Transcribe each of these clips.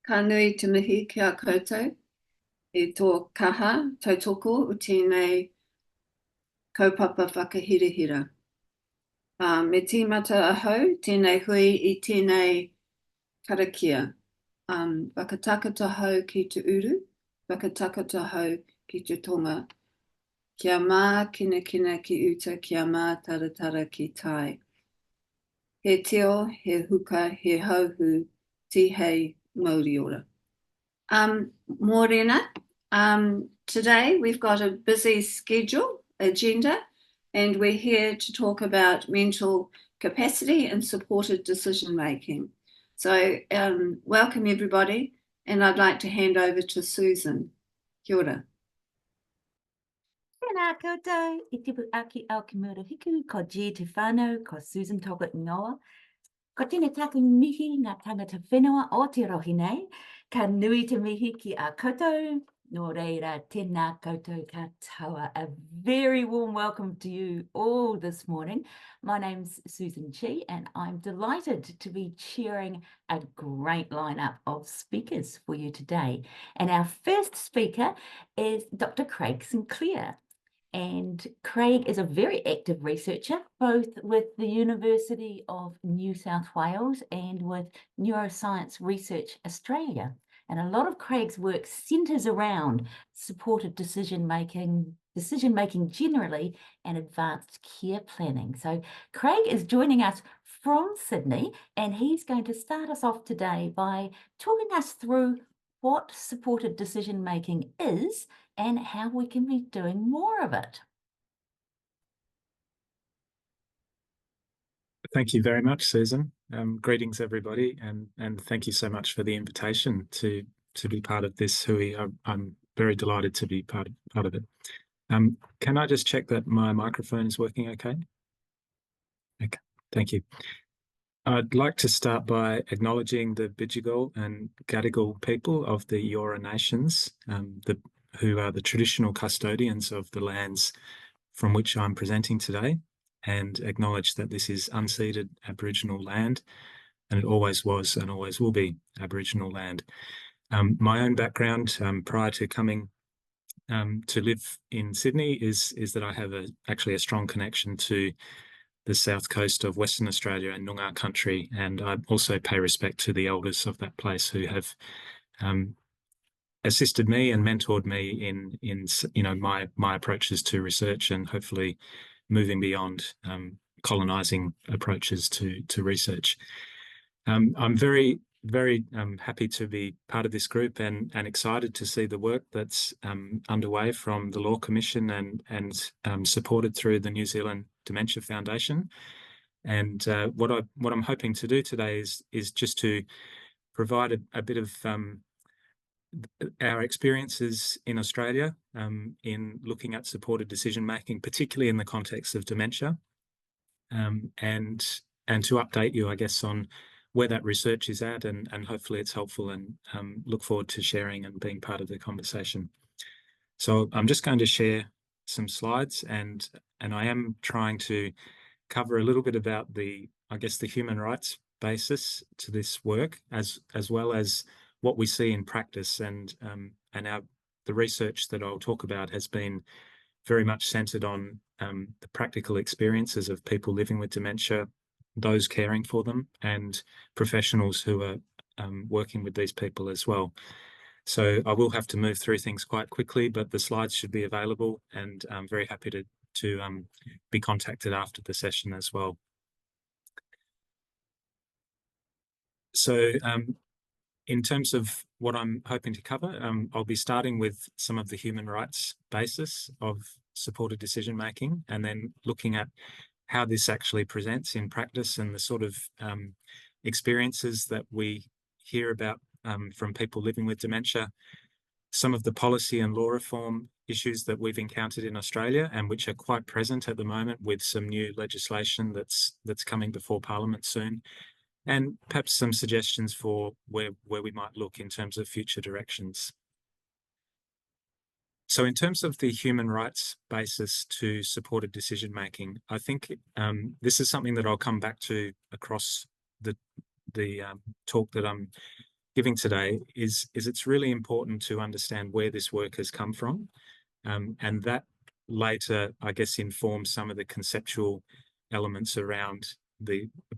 Ka nui te mihi ki a koutou, i tō kaha, tautoko, o tēnei kaupapa whakahirahira. Me tīmata ahau, tēnei hui I tēnei karakia. Whakatakata hau ki te uru, whakatakata hau ki te tonga. Kia mā kina kina ki uta, kia mā taratara ki tai. He teo, he huka, he hauhu, tihei Māori ora. Morena, today we've got a busy schedule, agenda, and we're here to talk about mental capacity and supported decision making. So welcome everybody, and I'd like to hand over to Susan. Kia ora. Tēnā koutou, I tipu aki au ki murahiku, ko G te whānau, ko Susan Toga Ingoa. Ko tēnei tāku mihi ngā tangata whenua o te rohi nei, ka nui te mihi ki a koutou, nō reira tēnā koutou katoa. A very warm welcome to you all this morning. My name's Susan Chi and I'm delighted to be chairing a great lineup of speakers for you today. And our first speaker is Dr. Craig Sinclair. And Craig is a very active researcher, both with the University of New South Wales and with Neuroscience Research Australia. And a lot of Craig's work centres around supported decision-making generally, and advanced care planning. So Craig is joining us from Sydney, and he's going to start us off today by talking us through what supported decision-making is and how we can be doing more of it. Thank you very much, Susan. Greetings, everybody, and thank you so much for the invitation to be part of this Hui. I'm very delighted to be part of it. Can I just check that my microphone is working okay? Okay, thank you. I'd like to start by acknowledging the Bidjigal and Gadigal people of the Eora Nations, who are the traditional custodians of the lands from which I'm presenting today, and acknowledge that this is unceded Aboriginal land, and it always was and always will be Aboriginal land. My own background prior to coming to live in Sydney is that I have actually a strong connection to the south coast of Western Australia and Noongar country, and I also pay respect to the elders of that place who have assisted me and mentored me in my approaches to research, and hopefully moving beyond colonising approaches to research. I'm very happy to be part of this group and excited to see the work that's underway from the Law Commission and supported through the New Zealand Dementia Foundation. And what I'm hoping to do today is just to provide a bit of our experiences in Australia in looking at supported decision making, particularly in the context of dementia, and to update you, I guess, on where that research is at, and hopefully it's helpful, and look forward to sharing and being part of the conversation. So I'm just going to share some slides, and I am trying to cover a little bit about the human rights basis to this work, as well as what we see in practice, and the research that I'll talk about has been very much centred on the practical experiences of people living with dementia, those caring for them, and professionals who are working with these people as well. So I will have to move through things quite quickly, but the slides should be available, and I'm very happy to be contacted after the session as well. So in terms of what I'm hoping to cover, I'll be starting with some of the human rights basis of supported decision making, and then looking at how this actually presents in practice and the sort of experiences that we hear about from people living with dementia, some of the policy and law reform issues that we've encountered in Australia, and which are quite present at the moment with some new legislation that's coming before Parliament soon, and perhaps some suggestions for where we might look in terms of future directions. So in terms of the human rights basis to supported decision making, I think this is something that I'll come back to across the talk that I'm giving today is it's really important to understand where this work has come from, and that later, I guess, informs some of the conceptual elements around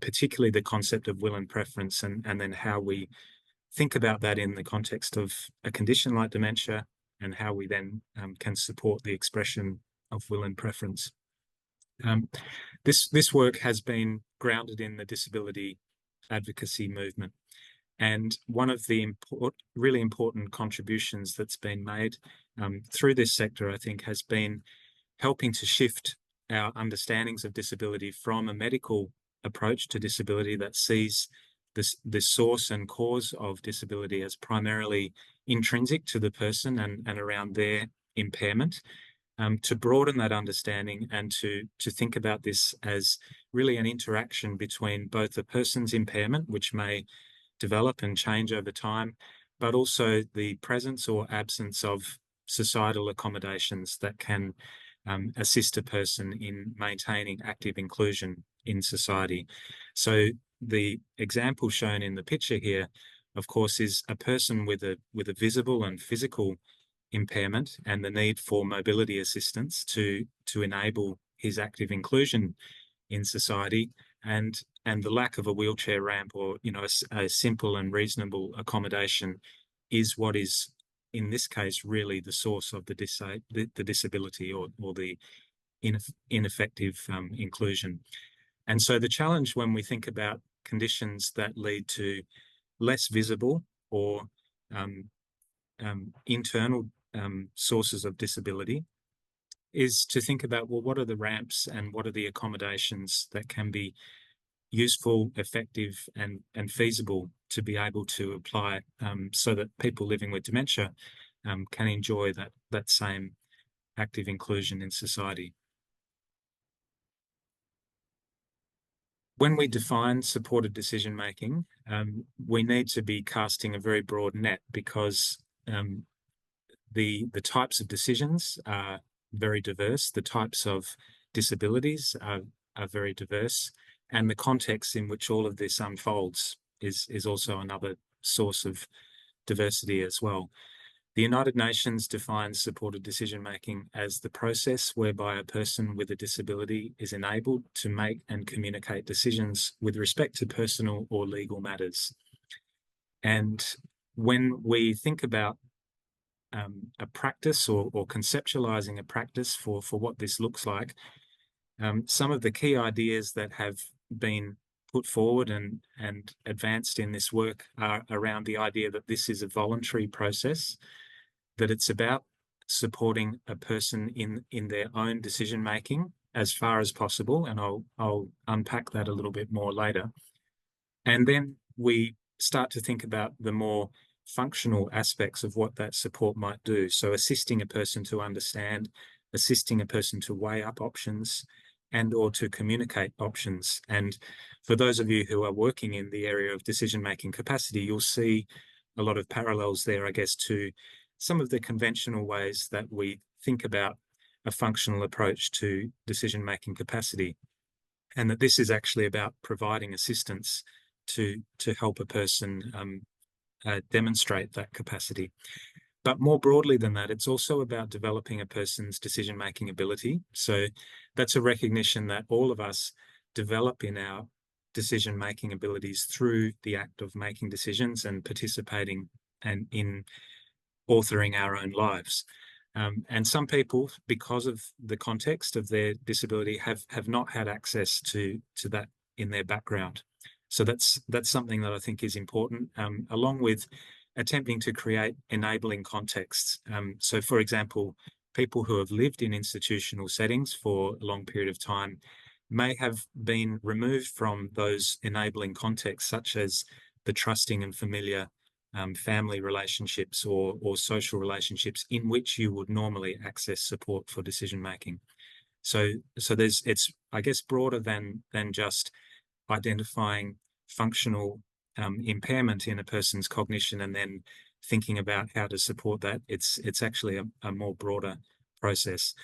particularly the concept of will and preference, and then how we think about that in the context of a condition like dementia, and how we then can support the expression of will and preference. This work has been grounded in the disability advocacy movement. And one of the really important contributions that's been made through this sector, I think, has been helping to shift our understandings of disability from a medical approach to disability that sees the source and cause of disability as primarily intrinsic to the person and around their impairment, to broaden that understanding and to think about this as really an interaction between both a person's impairment, which may develop and change over time, but also the presence or absence of societal accommodations that can assist a person in maintaining active inclusion in society. So the example shown in the picture here, of course, is a person with a visible and physical impairment and the need for mobility assistance to enable his active inclusion in society, and the lack of a wheelchair ramp or a simple and reasonable accommodation is what is, in this case, really the source of the disability or the ineffective inclusion. And so the challenge when we think about conditions that lead to less visible or internal sources of disability is to think about, well, what are the ramps and what are the accommodations that can be useful, effective, and feasible to be able to apply so that people living with dementia can enjoy that same active inclusion in society. When we define supported decision-making, we need to be casting a very broad net, because the types of decisions are very diverse, the types of disabilities are very diverse, and the context in which all of this unfolds is also another source of diversity as well. The United Nations defines supported decision-making as the process whereby a person with a disability is enabled to make and communicate decisions with respect to personal or legal matters. And when we think about a practice or conceptualizing a practice for what this looks like, some of the key ideas that have been put forward and advanced in this work are around the idea that this is a voluntary process, that it's about supporting a person in their own decision-making as far as possible, and I'll unpack that a little bit more later. And then we start to think about the more functional aspects of what that support might do. So assisting a person to understand, assisting a person to weigh up options and or to communicate options. And for those of you who are working in the area of decision-making capacity, you'll see a lot of parallels there, I guess, to some of the conventional ways that we think about a functional approach to decision-making capacity, and that this is actually about providing assistance to help a person demonstrate that capacity. But more broadly than that, it's also about developing a person's decision-making ability. So that's a recognition that all of us develop in our decision-making abilities through the act of making decisions and participating and in authoring our own lives. And some people, because of the context of their disability, have not had access to that in their background. So that's something that I think is important, along with attempting to create enabling contexts. So, for example, people who have lived in institutional settings for a long period of time may have been removed from those enabling contexts, such as the trusting and familiar family relationships or social relationships in which you would normally access support for decision making. So it's, I guess, broader than just identifying functional impairment in a person's cognition and then thinking about how to support that. It's actually a more broader process.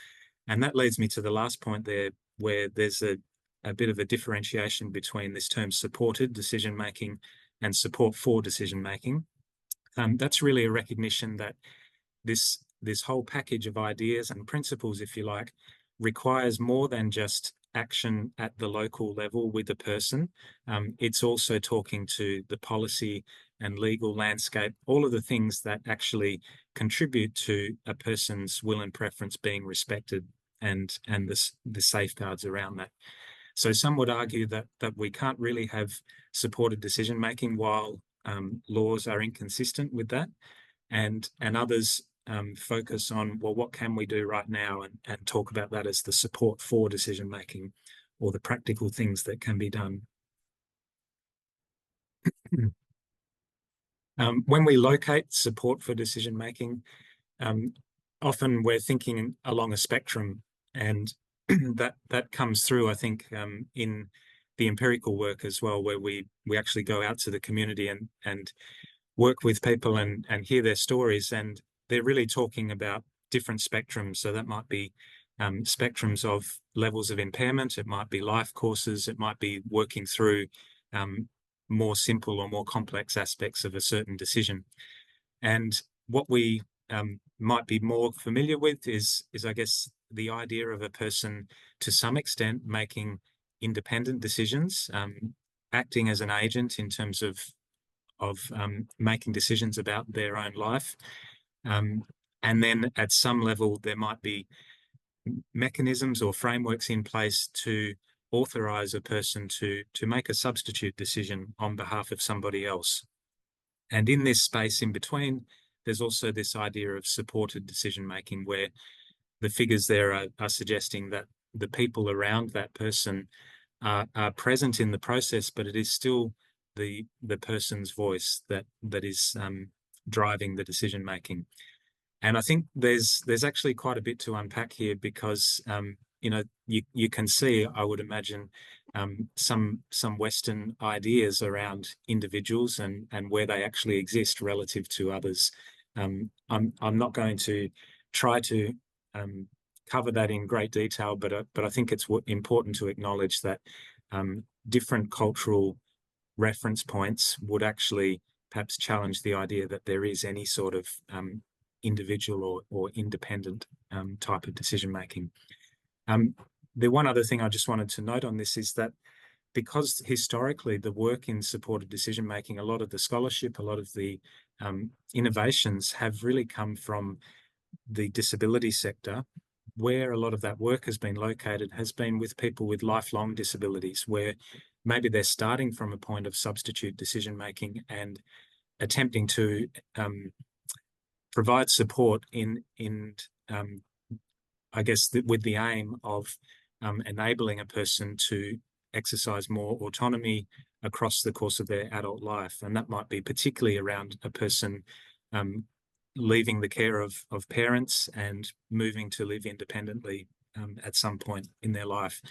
And that leads me to the last point there, where there's a bit of a differentiation between this term supported decision making and support for decision making. that's really a recognition that this whole package of ideas and principles, if you like, requires more than just action at the local level with the person. It's also talking to the policy and legal landscape, all of the things that actually contribute to a person's will and preference being respected, and the safeguards around that. So some would argue that we can't really have supported decision making while laws are inconsistent with that, and others focus on, well, what can we do right now, and talk about that as the support for decision making, or the practical things that can be done. When we locate support for decision making, often we're thinking along a spectrum, and that comes through, I think, in the empirical work as well, where we actually go out to the community and work with people and hear their stories, and they're really talking about different spectrums. So that might be spectrums of levels of impairment, it might be life courses, it might be working through more simple or more complex aspects of a certain decision. And what we might be more familiar with is I guess the idea of a person to some extent making independent decisions, acting as an agent in terms of making decisions about their own life. And then at some level, there might be mechanisms or frameworks in place to authorize a person to make a substitute decision on behalf of somebody else. And in this space in between, there's also this idea of supported decision making, where the figures there are suggesting that the people around that person are present in the process, but it is still the person's voice that is driving the decision making. And I think there's actually quite a bit to unpack here, because you can see, I would imagine, some Western ideas around individuals and where they actually exist relative to others. I'm not going to try to cover that in great detail, but I think it's important to acknowledge that different cultural reference points would actually perhaps challenge the idea that there is any sort of individual or independent type of decision making. The one other thing I just wanted to note on this is that, because historically the work in supported decision making, a lot of the scholarship, a lot of the innovations have really come from the disability sector, where a lot of that work has been located has been with people with lifelong disabilities, where maybe they're starting from a point of substitute decision making and attempting to provide support in I guess with the aim of enabling a person to exercise more autonomy across the course of their adult life. And that might be particularly around a person leaving the care of parents and moving to live independently at some point in their life.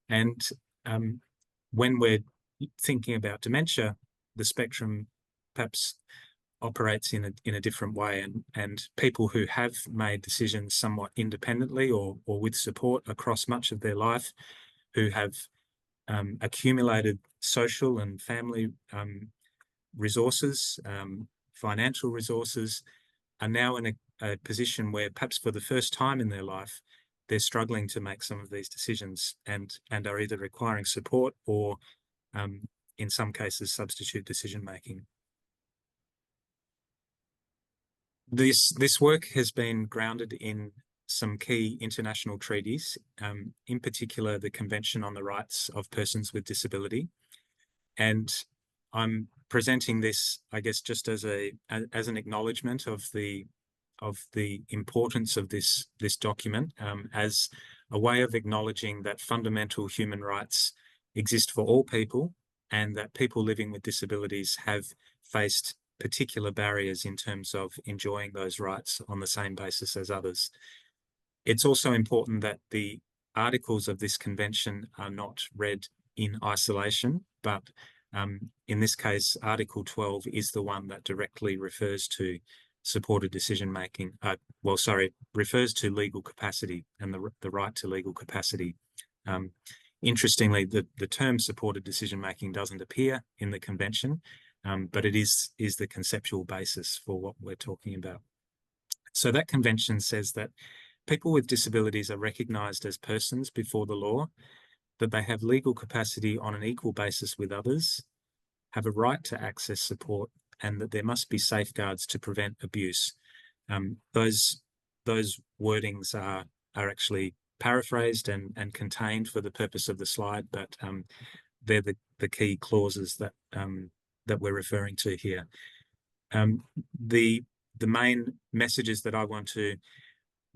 And when we're thinking about dementia, the spectrum perhaps operates in a different way, and people who have made decisions somewhat independently or with support across much of their life, who have accumulated social and family resources, financial resources, are now in a position where perhaps for the first time in their life, they're struggling to make some of these decisions and are either requiring support or in some cases substitute decision making. This work has been grounded in some key international treaties, in particular the Convention on the Rights of Persons with Disability. And I'm presenting this, I guess, just as an acknowledgement of the importance of this document, as a way of acknowledging that fundamental human rights exist for all people, and that people living with disabilities have faced particular barriers in terms of enjoying those rights on the same basis as others. It's also important that the articles of this convention are not read in isolation, but in this case, Article 12 is the one that directly refers to supported decision making, refers to legal capacity and the right to legal capacity. Interestingly, the term supported decision making doesn't appear in the convention, but it is the conceptual basis for what we're talking about. So that convention says that people with disabilities are recognised as persons before the law, that they have legal capacity on an equal basis with others, have a right to access support, and that there must be safeguards to prevent abuse. Those wordings are actually paraphrased and contained for the purpose of the slide, but they're the key clauses that that we're referring to here. The main messages that I want to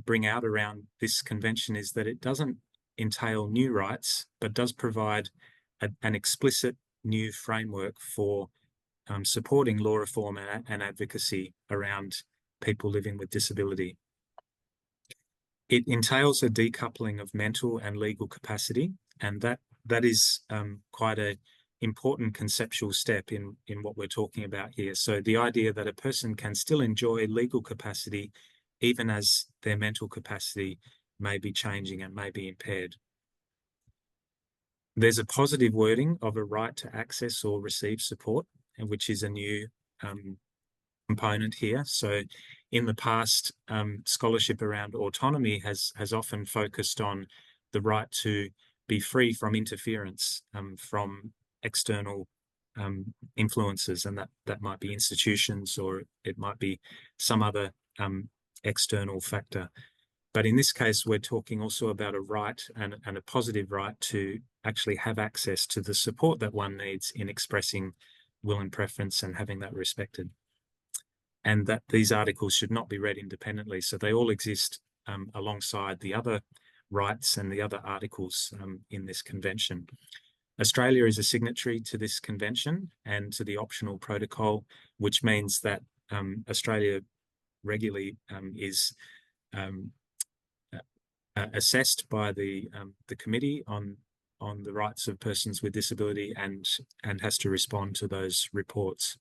bring out around this convention is that it doesn't entail new rights, but does provide an explicit new framework for supporting law reform and advocacy around people living with disability. It entails a decoupling of mental and legal capacity, and that is quite an important conceptual step in what we're talking about here. So the idea that a person can still enjoy legal capacity even as their mental capacity may be changing and may be impaired. There's a positive wording of a right to access or receive support, which is a new component here. So in the past, scholarship around autonomy has often focused on the right to be free from interference from external influences, and that might be institutions, or it might be some other external factor. But in this case, we're talking also about a right and a positive right to actually have access to the support that one needs in expressing will and preference and having that respected. And that these articles should not be read independently. So they all exist alongside the other rights and the other articles in this convention. Australia is a signatory to this convention and to the optional protocol, which means that Australia regularly is assessed by the committee on the rights of persons with disability and has to respond to those reports.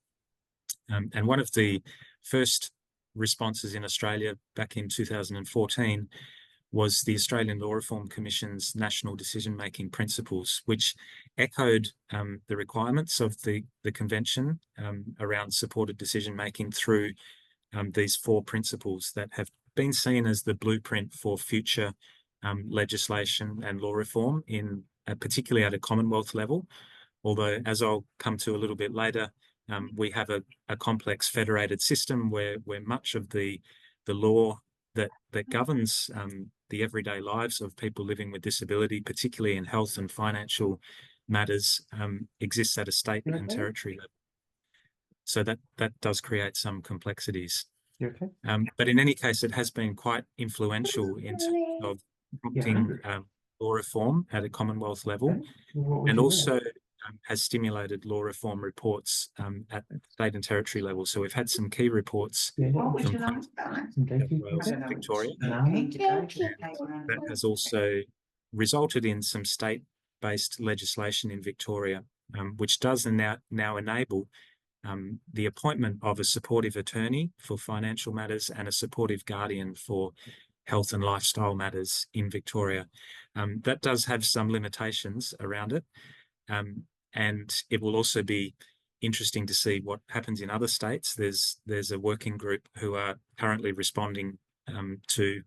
And one of the first responses in Australia back in 2014 was the Australian Law Reform Commission's National Decision-Making Principles, which echoed the requirements of the Convention around supported decision-making through these 4 principles that have been seen as the blueprint for future legislation and law reform, particularly at a Commonwealth level. Although, as I'll come to a little bit later, we have a complex federated system where much of the law that governs the everyday lives of people living with disability, particularly in health and financial matters, exists at a state and territory level. So that does create some complexities. Okay. But in any case, it has been quite influential in terms of prompting law reform at a Commonwealth level, and also has stimulated law reform reports at state and territory level. So we've had some key reports from Queensland, Wales, and Victoria. That has also resulted in some state-based legislation in Victoria, which does now enable the appointment of a supportive attorney for financial matters and a supportive guardian for health and lifestyle matters in Victoria. That does have some limitations around it, and it will also be interesting to see what happens in other states. There's a working group who are currently responding to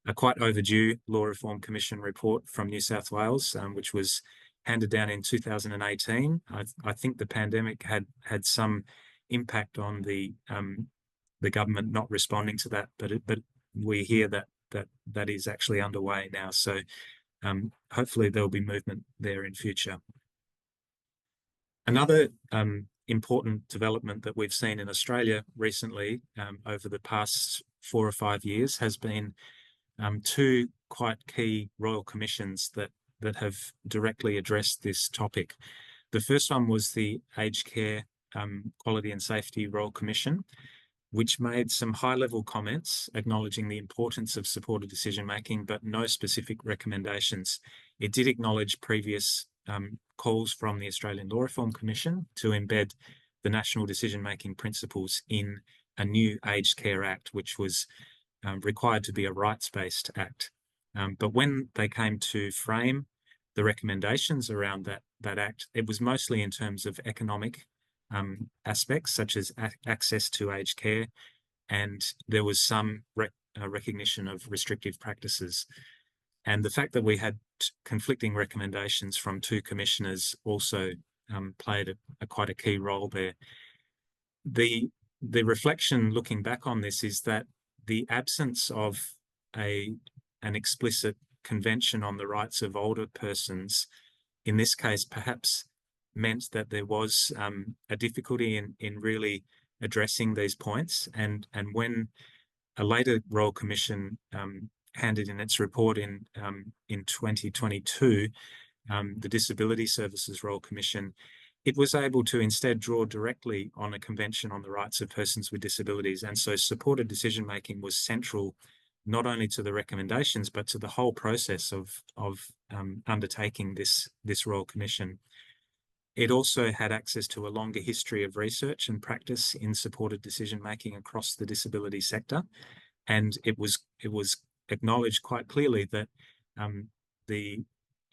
a quite overdue Law Reform Commission report from New South Wales, which was handed down in 2018. I think the pandemic had some impact on the government not responding to that, but we hear that is actually underway now. So hopefully there'll be movement there in future. Another important development that we've seen in Australia recently over the past 4 or 5 years has been 2 quite key royal commissions that have directly addressed this topic. The first one was the Aged Care Quality and Safety Royal Commission, which made some high-level comments acknowledging the importance of supported decision-making, but no specific recommendations. It did acknowledge previous calls from the Australian Law Reform Commission to embed the national decision-making principles in a new Aged Care Act, which was required to be a rights-based act. But when they came to frame the recommendations around that act, it was mostly in terms of economic aspects, such as access to aged care, and there was some recognition of restrictive practices. And the fact that we had conflicting recommendations from two commissioners also played quite a key role there. The reflection looking back on this is that the absence of an explicit convention on the rights of older persons, in this case, perhaps meant that there was a difficulty in really addressing these points. And when a later Royal Commission handed in its report in 2022, the Disability Services Royal Commission, it was able to instead draw directly on a convention on the rights of persons with disabilities. And so supported decision-making was central not only to the recommendations, but to the whole process of undertaking this Royal Commission. It also had access to a longer history of research and practice in supported decision-making across the disability sector. And it was acknowledged quite clearly that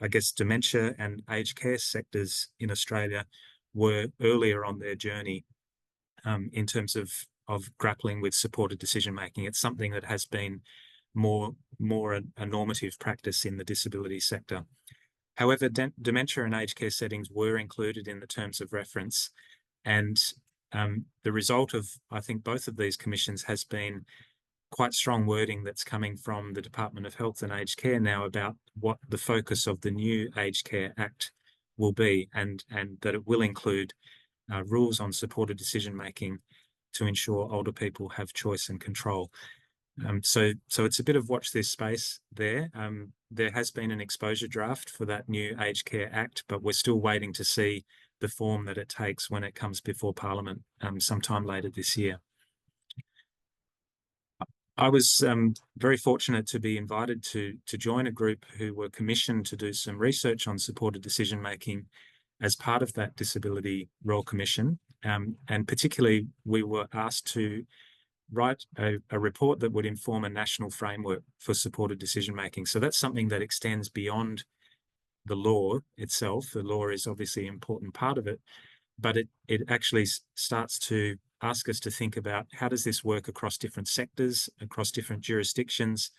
I guess dementia and aged care sectors in Australia were earlier on their journey in terms of grappling with supported decision-making. It's something that has been more a normative practice in the disability sector. However, dementia and aged care settings were included in the terms of reference, and the result of, I think, both of these commissions has been quite strong wording that's coming from the Department of Health and Aged Care now about what the focus of the new Aged Care Act will be, and that it will include rules on supported decision-making to ensure older people have choice and control. So it's a bit of watch this space there. There has been an exposure draft for that new Aged Care Act, but we're still waiting to see the form that it takes when it comes before Parliament sometime later this year. I was very fortunate to be invited to join a group who were commissioned to do some research on supported decision-making as part of that Disability Royal Commission. And particularly, we were asked to write a report that would inform a national framework for supported decision-making. So that's something that extends beyond the law itself. The law is obviously an important part of it, but it actually starts to ask us to think about how does this work across different sectors, across different jurisdictions,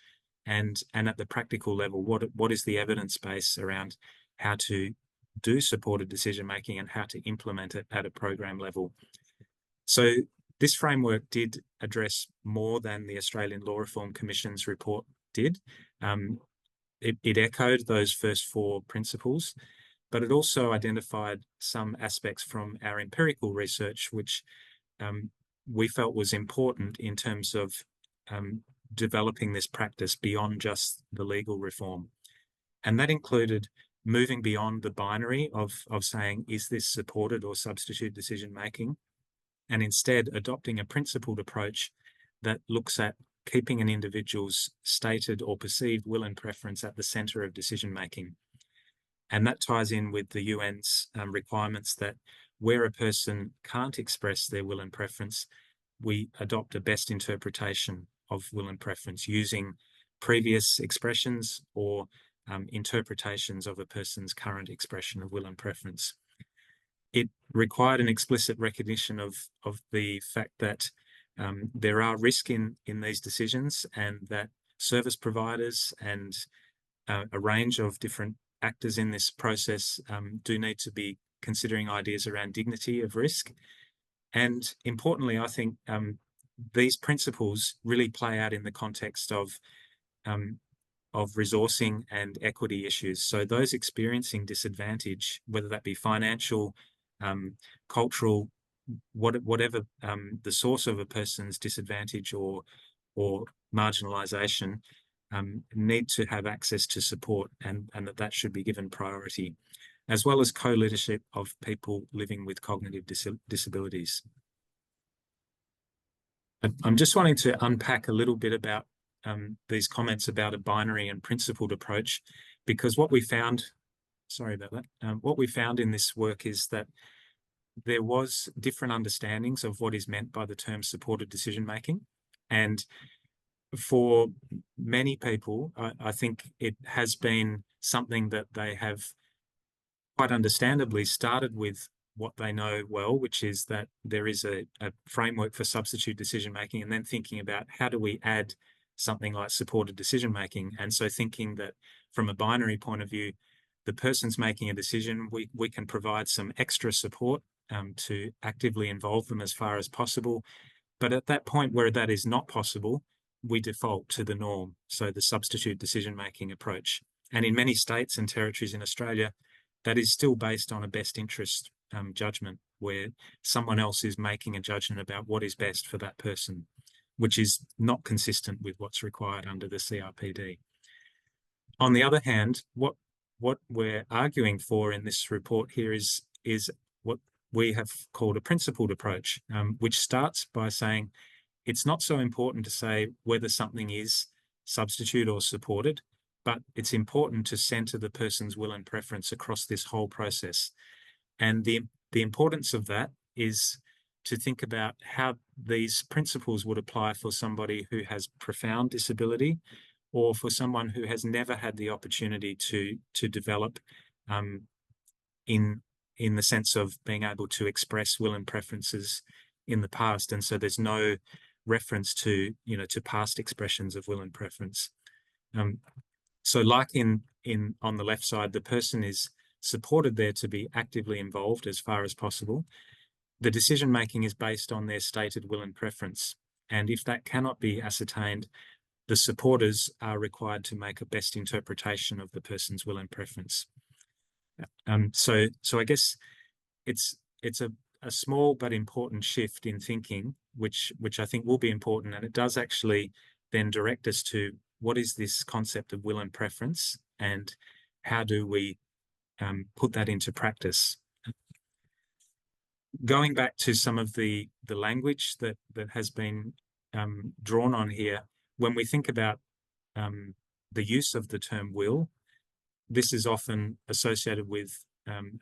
and at the practical level, what is the evidence base around how to do supported decision-making and how to implement it at a program level. So this framework did address more than the Australian Law Reform Commission's report did. It echoed those first four principles, but it also identified some aspects from our empirical research, which we felt was important in terms of developing this practice beyond just the legal reform. And that included moving beyond the binary of saying, is this supported or substitute decision-making? And instead adopting a principled approach that looks at keeping an individual's stated or perceived will and preference at the centre of decision-making. And that ties in with the UN's requirements that where a person can't express their will and preference, we adopt a best interpretation of will and preference using previous expressions or interpretations of a person's current expression of will and preference. It required an explicit recognition of the fact that there are risks in these decisions, and that service providers and a range of different actors in this process do need to be considering ideas around dignity of risk. And importantly, I think these principles really play out in the context of resourcing and equity issues. So those experiencing disadvantage, whether that be financial, cultural, whatever the source of a person's disadvantage or marginalisation, need to have access to support, and that should be given priority, as well as co-leadership of people living with cognitive disabilities. I'm just wanting to unpack a little bit about these comments about a binary and principled approach, because what we found, sorry about that, what we found in this work is that there was different understandings of what is meant by the term supported decision-making. And for many people, I think it has been something that they have quite understandably started with what they know well, which is that there is a framework for substitute decision making, and then thinking about how do we add something like supported decision making. And so thinking that from a binary point of view, the person's making a decision, we can provide some extra support to actively involve them as far as possible. But at that point where that is not possible, we default to the norm, so the substitute decision-making approach. And in many states and territories in Australia, that is still based on a best interest judgment, where someone else is making a judgment about what is best for that person, which is not consistent with what's required under the CRPD. On the other hand, what we're arguing for in this report here is what we have called a principled approach, which starts by saying it's not so important to say whether something is substitute or supported, but it's important to center the person's will and preference across this whole process. And the importance of that is to think about how these principles would apply for somebody who has profound disability, or for someone who has never had the opportunity to develop in the sense of being able to express will and preferences in the past. And so there's no reference to, to past expressions of will and preference. So like on the left side, the person is supported there to be actively involved as far as possible. The decision-making is based on their stated will and preference. And if that cannot be ascertained, the supporters are required to make a best interpretation of the person's will and preference. So I guess it's a small but important shift in thinking, which I think will be important, and it does actually then direct us to what is this concept of will and preference, and how do we put that into practice. Going back to some of the language that has been drawn on here, when we think about the use of the term will, this is often associated with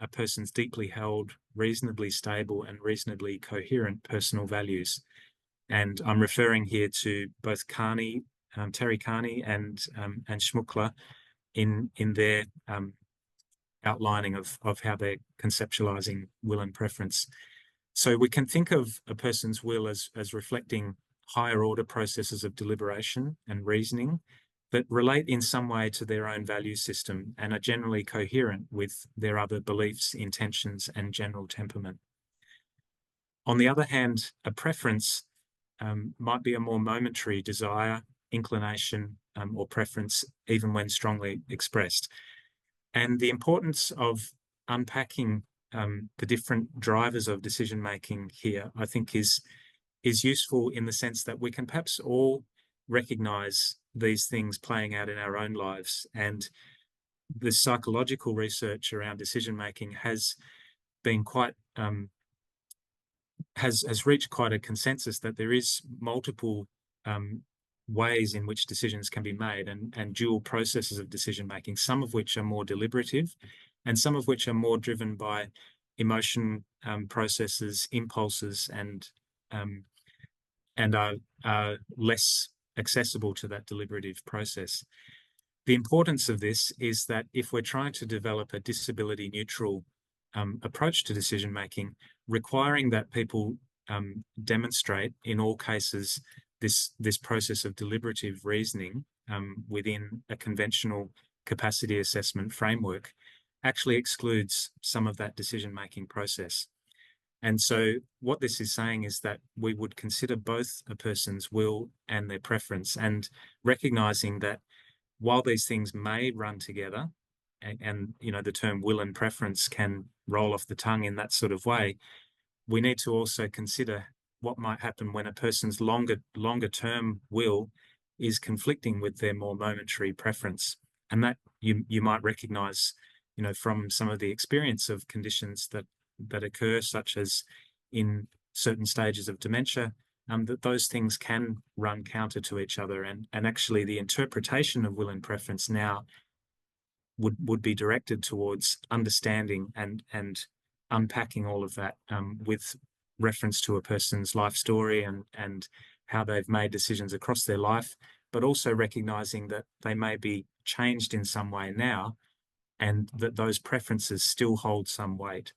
a person's deeply held, reasonably stable and reasonably coherent personal values. And I'm referring here to both Terry Carney and Schmuckler in their outlining of how they're conceptualizing will and preference. So we can think of a person's will as reflecting higher order processes of deliberation and reasoning that relate in some way to their own value system and are generally coherent with their other beliefs, intentions, and general temperament. On the other hand, a preference might be a more momentary desire, inclination, or preference, even when strongly expressed. And the importance of unpacking the different drivers of decision-making here, I think, is useful in the sense that we can perhaps all recognize these things playing out in our own lives. And the psychological research around decision-making has been quite, has reached quite a consensus that there is multiple ways in which decisions can be made, and dual processes of decision-making, some of which are more deliberative and some of which are more driven by emotion processes, impulses, and are less accessible to that deliberative process. The importance of this is that if we're trying to develop a disability neutral approach to decision-making, requiring that people demonstrate in all cases this process of deliberative reasoning within a conventional capacity assessment framework actually excludes some of that decision-making process. And so what this is saying is that we would consider both a person's will and their preference, and recognizing that while these things may run together, and the term will and preference can roll off the tongue in that sort of way, we need to also consider what might happen when a person's longer term will is conflicting with their more momentary preference. And that you might recognize, from some of the experience of conditions that occur, such as in certain stages of dementia, that those things can run counter to each other. And actually the interpretation of will and preference now would be directed towards understanding and unpacking all of that with reference to a person's life story and how they've made decisions across their life, but also recognizing that they may be changed in some way now, and that those preferences still hold some weight.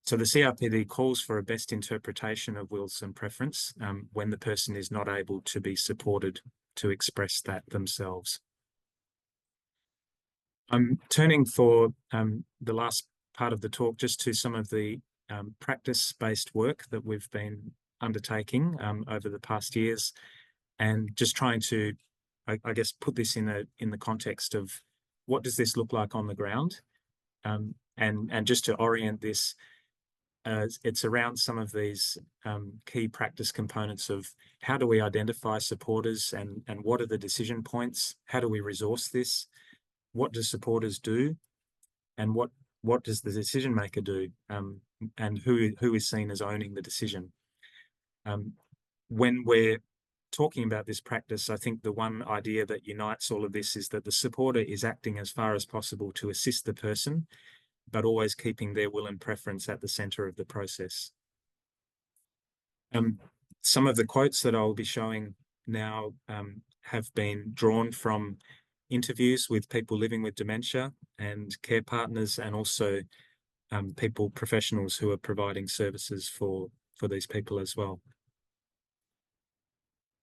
So the CRPD calls for a best interpretation of wills and preference when the person is not able to be supported to express that themselves. I'm turning for the last part of the talk just to some of the practice-based work that we've been undertaking over the past years, and just trying to, I guess, put this in the context of what does this look like on the ground, and just to orient this, it's around some of these key practice components of how do we identify supporters, and what are the decision points, how do we resource this, what do supporters do, and what does the decision maker do, and who is seen as owning the decision. When we're talking about this practice, I think the one idea that unites all of this is that the supporter is acting as far as possible to assist the person, but always keeping their will and preference at the center of the process. Some of the quotes that I'll be showing now have been drawn from interviews with people living with dementia and care partners, and also professionals who are providing services for these people as well.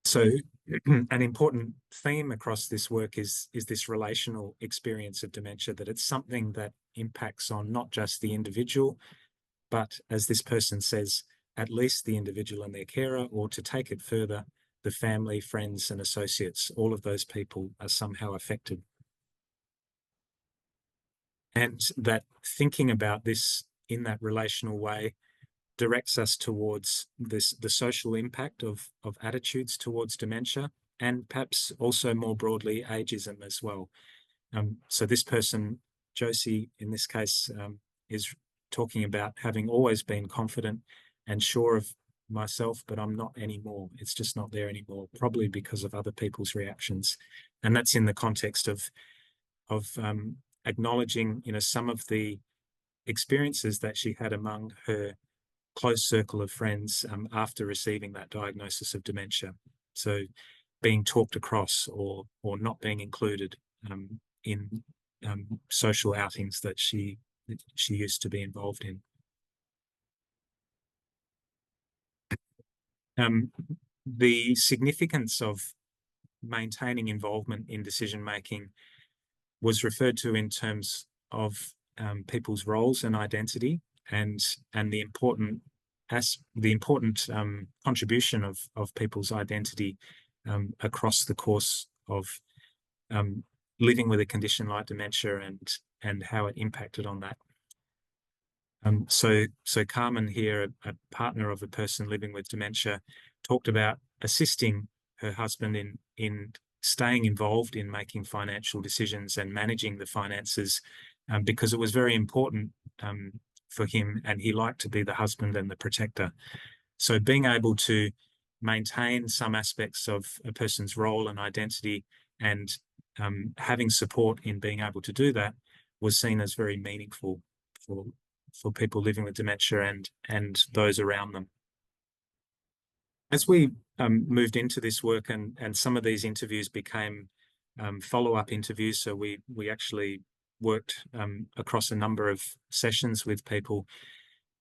So an important theme across this work is this relational experience of dementia, that it's something that impacts on not just the individual, but, as this person says, at least the individual and their carer, or to take it further, the family, friends, and associates. All of those people are somehow affected. And that thinking about this in that relational way directs us towards the social impact of attitudes towards dementia, and perhaps also more broadly ageism as well. So this person, Josie, in this case, is talking about having always been confident and sure of myself, but I'm not anymore. It's just not there anymore, probably because of other people's reactions. And that's in the context of acknowledging, some of the experiences that she had among her close circle of friends after receiving that diagnosis of dementia. So being talked across, or not being included in social outings that she used to be involved in. The significance of maintaining involvement in decision making was referred to in terms of people's roles and identity, and the important contribution of people's identity across the course of living with a condition like dementia, and how it impacted on that. So Carmen here, a partner of a person living with dementia, talked about assisting her husband in staying involved in making financial decisions and managing the finances, because it was very important for him, and he liked to be the husband and the protector. So being able to maintain some aspects of a person's role and identity, and having support in being able to do that, was seen as very meaningful for people living with dementia and those around them. As we moved into this work, and some of these interviews became follow-up interviews, so we actually worked across a number of sessions with people,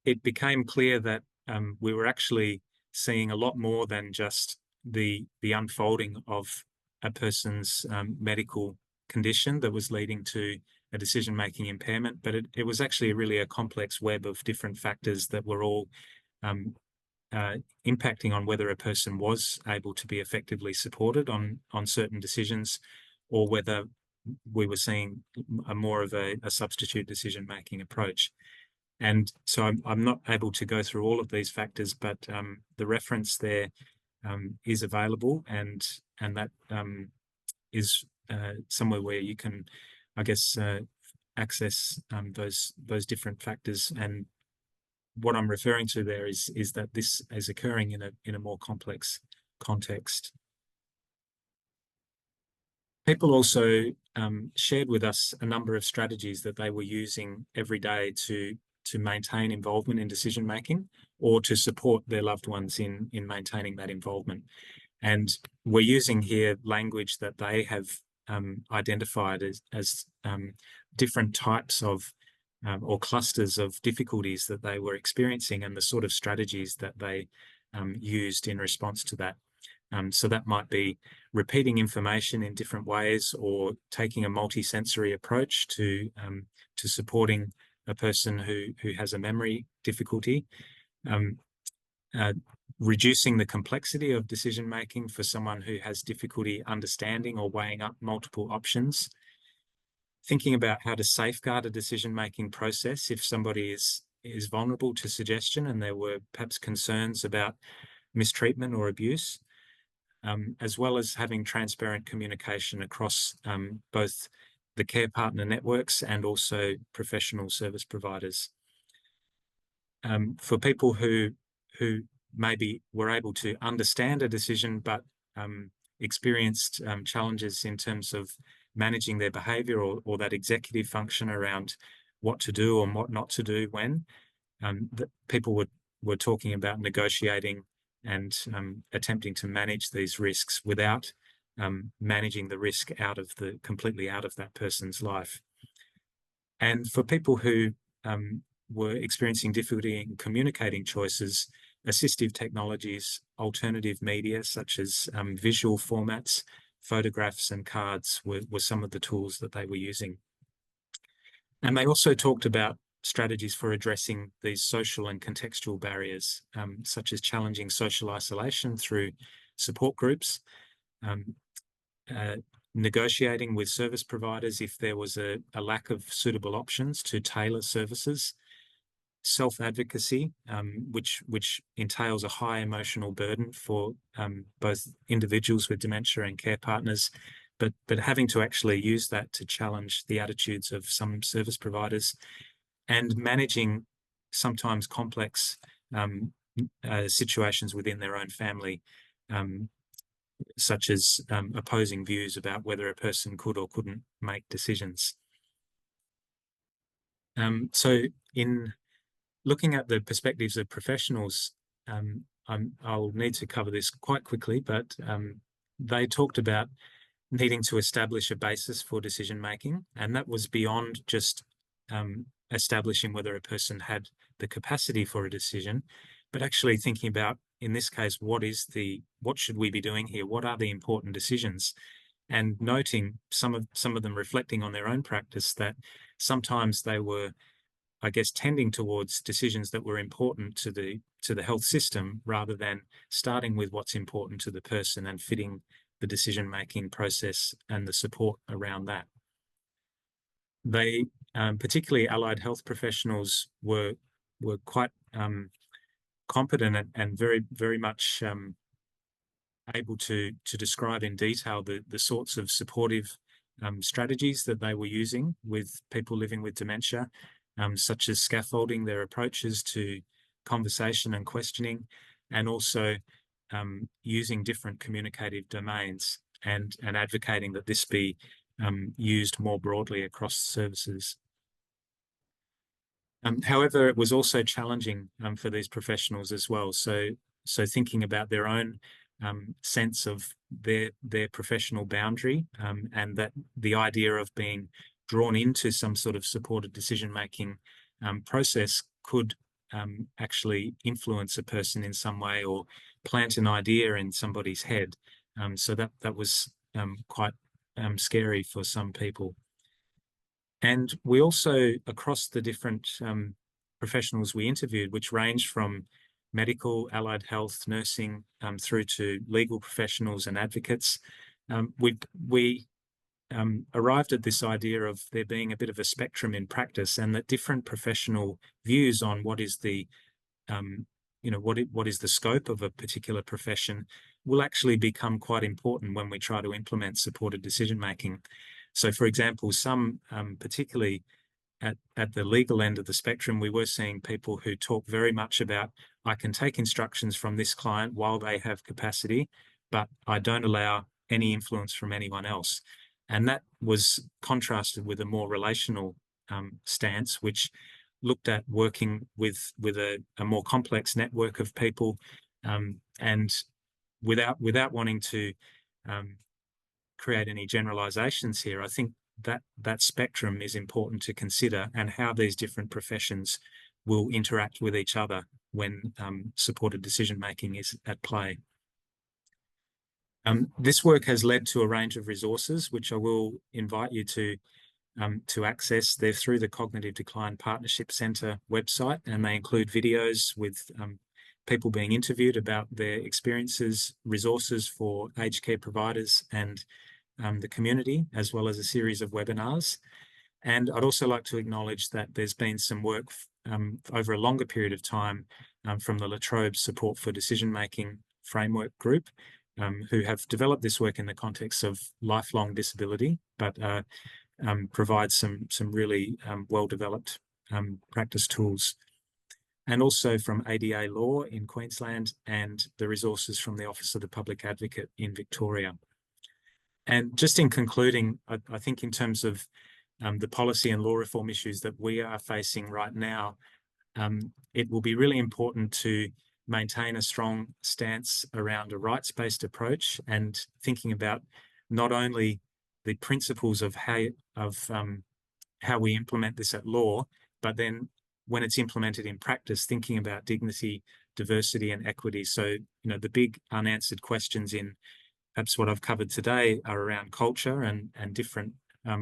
it became clear that we were actually seeing a lot more than just the unfolding of a person's medical condition that was leading to a decision-making impairment, but it was actually really a complex web of different factors that were all impacting on whether a person was able to be effectively supported on certain decisions, or whether we were seeing more of a substitute decision-making approach. And so I'm not able to go through all of these factors, but the reference there is available, and that is somewhere where you can, I guess, access those different factors. And what I'm referring to there is that this is occurring in a more complex context. People also shared with us a number of strategies that they were using every day to maintain involvement in decision making, or to support their loved ones in maintaining that involvement. And we're using here language that they have identified as different types of or clusters of difficulties that they were experiencing and the sort of strategies that they used in response to that. So that might be repeating information in different ways, or taking a multi-sensory approach to supporting a person who has a memory difficulty, reducing the complexity of decision making for someone who has difficulty understanding or weighing up multiple options, thinking about how to safeguard a decision-making process if somebody is vulnerable to suggestion and there were perhaps concerns about mistreatment or abuse, as well as having transparent communication across both the care partner networks and also professional service providers. For people who maybe were able to understand a decision but experienced challenges in terms of managing their behaviour or that executive function around what to do or what not to do when. That people were talking about negotiating and attempting to manage these risks without managing the risk completely out of that person's life. And for people who were experiencing difficulty in communicating choices, assistive technologies, alternative media such as visual formats, photographs and cards were some of the tools that they were using. And they also talked about strategies for addressing these social and contextual barriers, such as challenging social isolation through support groups, negotiating with service providers if there was a lack of suitable options to tailor services, self-advocacy, which entails a high emotional burden for both individuals with dementia and care partners, but having to actually use that to challenge the attitudes of some service providers, and managing sometimes complex situations within their own family, such as opposing views about whether a person could or couldn't make decisions. So in looking at the perspectives of professionals, I'll need to cover this quite quickly, but they talked about needing to establish a basis for decision making, and that was beyond just establishing whether a person had the capacity for a decision, but actually thinking about, in this case, what should we be doing here? What are the important decisions? And noting some of them reflecting on their own practice, that sometimes they were, I guess, tending towards decisions that were important to the health system rather than starting with what's important to the person and fitting the decision-making process and the support around that. They, particularly allied health professionals, were quite competent and very, very much able to describe in detail the sorts of supportive strategies that they were using with people living with dementia, such as scaffolding their approaches to conversation and questioning, and also using different communicative domains and advocating that this be used more broadly across services. However, it was also challenging for these professionals as well. So thinking about their own sense of their professional boundary, and that the idea of being drawn into some sort of supported decision-making process could actually influence a person in some way or plant an idea in somebody's head. So that was quite scary for some people. And we also, across the different professionals we interviewed, which range from medical, allied health, nursing, through to legal professionals and advocates, we arrived at this idea of there being a bit of a spectrum in practice, and that different professional views on what is the what is the scope of a particular profession will actually become quite important when we try to implement supported decision making. So, for example, some particularly at the legal end of the spectrum, we were seeing people who talk very much about, I can take instructions from this client while they have capacity, but I don't allow any influence from anyone else. And that was contrasted with a more relational stance, which looked at working with a more complex network of people, and without wanting to create any generalizations here, I think that spectrum is important to consider, and how these different professions will interact with each other when supported decision making is at play. This work has led to a range of resources, which I will invite you to access. They're through the Cognitive Decline Partnership Centre website, and they include videos with people being interviewed about their experiences, resources for aged care providers and the community, as well as a series of webinars. And I'd also like to acknowledge that there's been some work over a longer period of time from the La Trobe Support for Decision Making Framework Group, who have developed this work in the context of lifelong disability, but provide some really well-developed practice tools. And also from ADA Law in Queensland, and the resources from the Office of the Public Advocate in Victoria. And just in concluding, I think in terms of the policy and law reform issues that we are facing right now, it will be really important to maintain a strong stance around a rights-based approach, and thinking about not only the principles of how we implement this at law, but then when it's implemented in practice, thinking about dignity, diversity, and equity. So, you know, the big unanswered questions in perhaps what I've covered today are around culture and different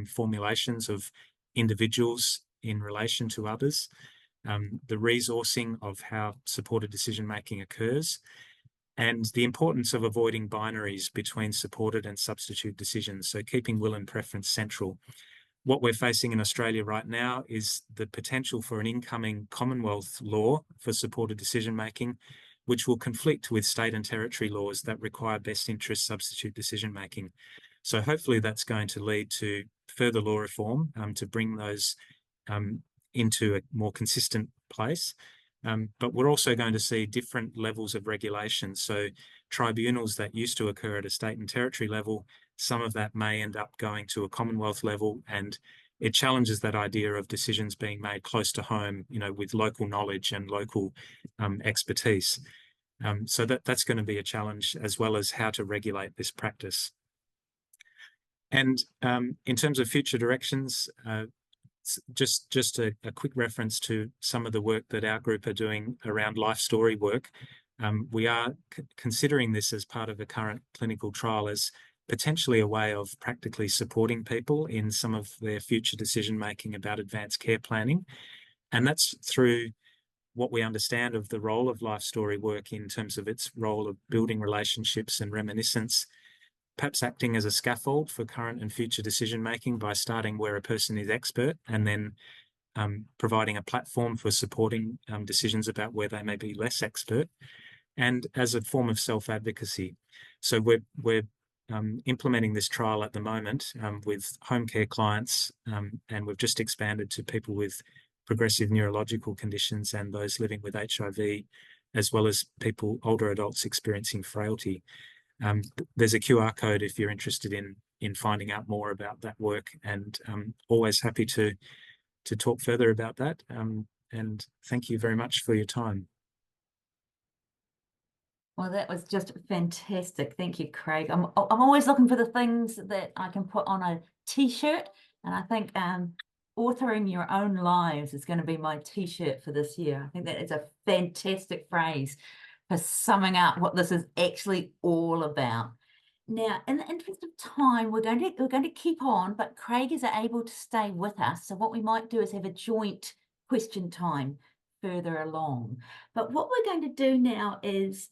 formulations of individuals in relation to others, the resourcing of how supported decision-making occurs, and the importance of avoiding binaries between supported and substitute decisions, so keeping will and preference central. What we're facing in Australia right now is the potential for an incoming Commonwealth law for supported decision-making, which will conflict with state and territory laws that require best interest substitute decision-making. So hopefully that's going to lead to further law reform to bring those into a more consistent place. But we're also going to see different levels of regulation. So tribunals that used to occur at a state and territory level, some of that may end up going to a Commonwealth level, and it challenges that idea of decisions being made close to home, you know, with local knowledge and local expertise. So that's going to be a challenge, as well as how to regulate this practice. And in terms of future directions, just a quick reference to some of the work that our group are doing around life story work. We are considering this as part of a current clinical trial as potentially a way of practically supporting people in some of their future decision-making about advanced care planning. And that's through what we understand of the role of life story work in terms of its role of building relationships and reminiscence, perhaps acting as a scaffold for current and future decision-making by starting where a person is expert, and then providing a platform for supporting decisions about where they may be less expert, and as a form of self-advocacy. So we're implementing this trial at the moment with home care clients, and we've just expanded to people with progressive neurological conditions and those living with HIV, as well as people, older adults experiencing frailty. There's a QR code if you're interested in finding out more about that work, and always happy to talk further about that. And thank you very much for your time. Well, that was just fantastic. Thank you, Craig. I'm always looking for the things that I can put on a t-shirt, and I think authoring your own lives is going to be my t-shirt for this year. I think that is a fantastic phrase for summing up what this is actually all about. Now, in the interest of time, we're going to keep on, but Craig is able to stay with us. So what we might do is have a joint question time further along. But what we're going to do now is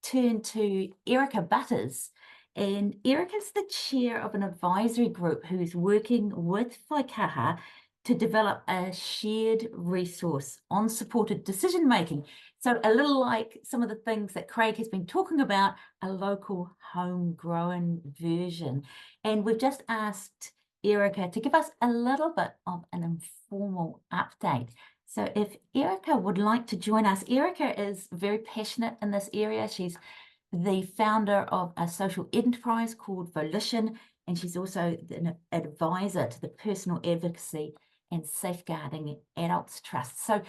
turn to Erica Butters. And Erica's the chair of an advisory group who's working with Whaikaha to develop a shared resource on supported decision-making. So a little like some of the things that Craig has been talking about, a local homegrown version. And we've just asked Erica to give us a little bit of an informal update. So if Erica would like to join us, Erica is very passionate in this area. She's the founder of a social enterprise called Volition, and she's also an advisor to the Personal Advocacy and Safeguarding Adults Trust. So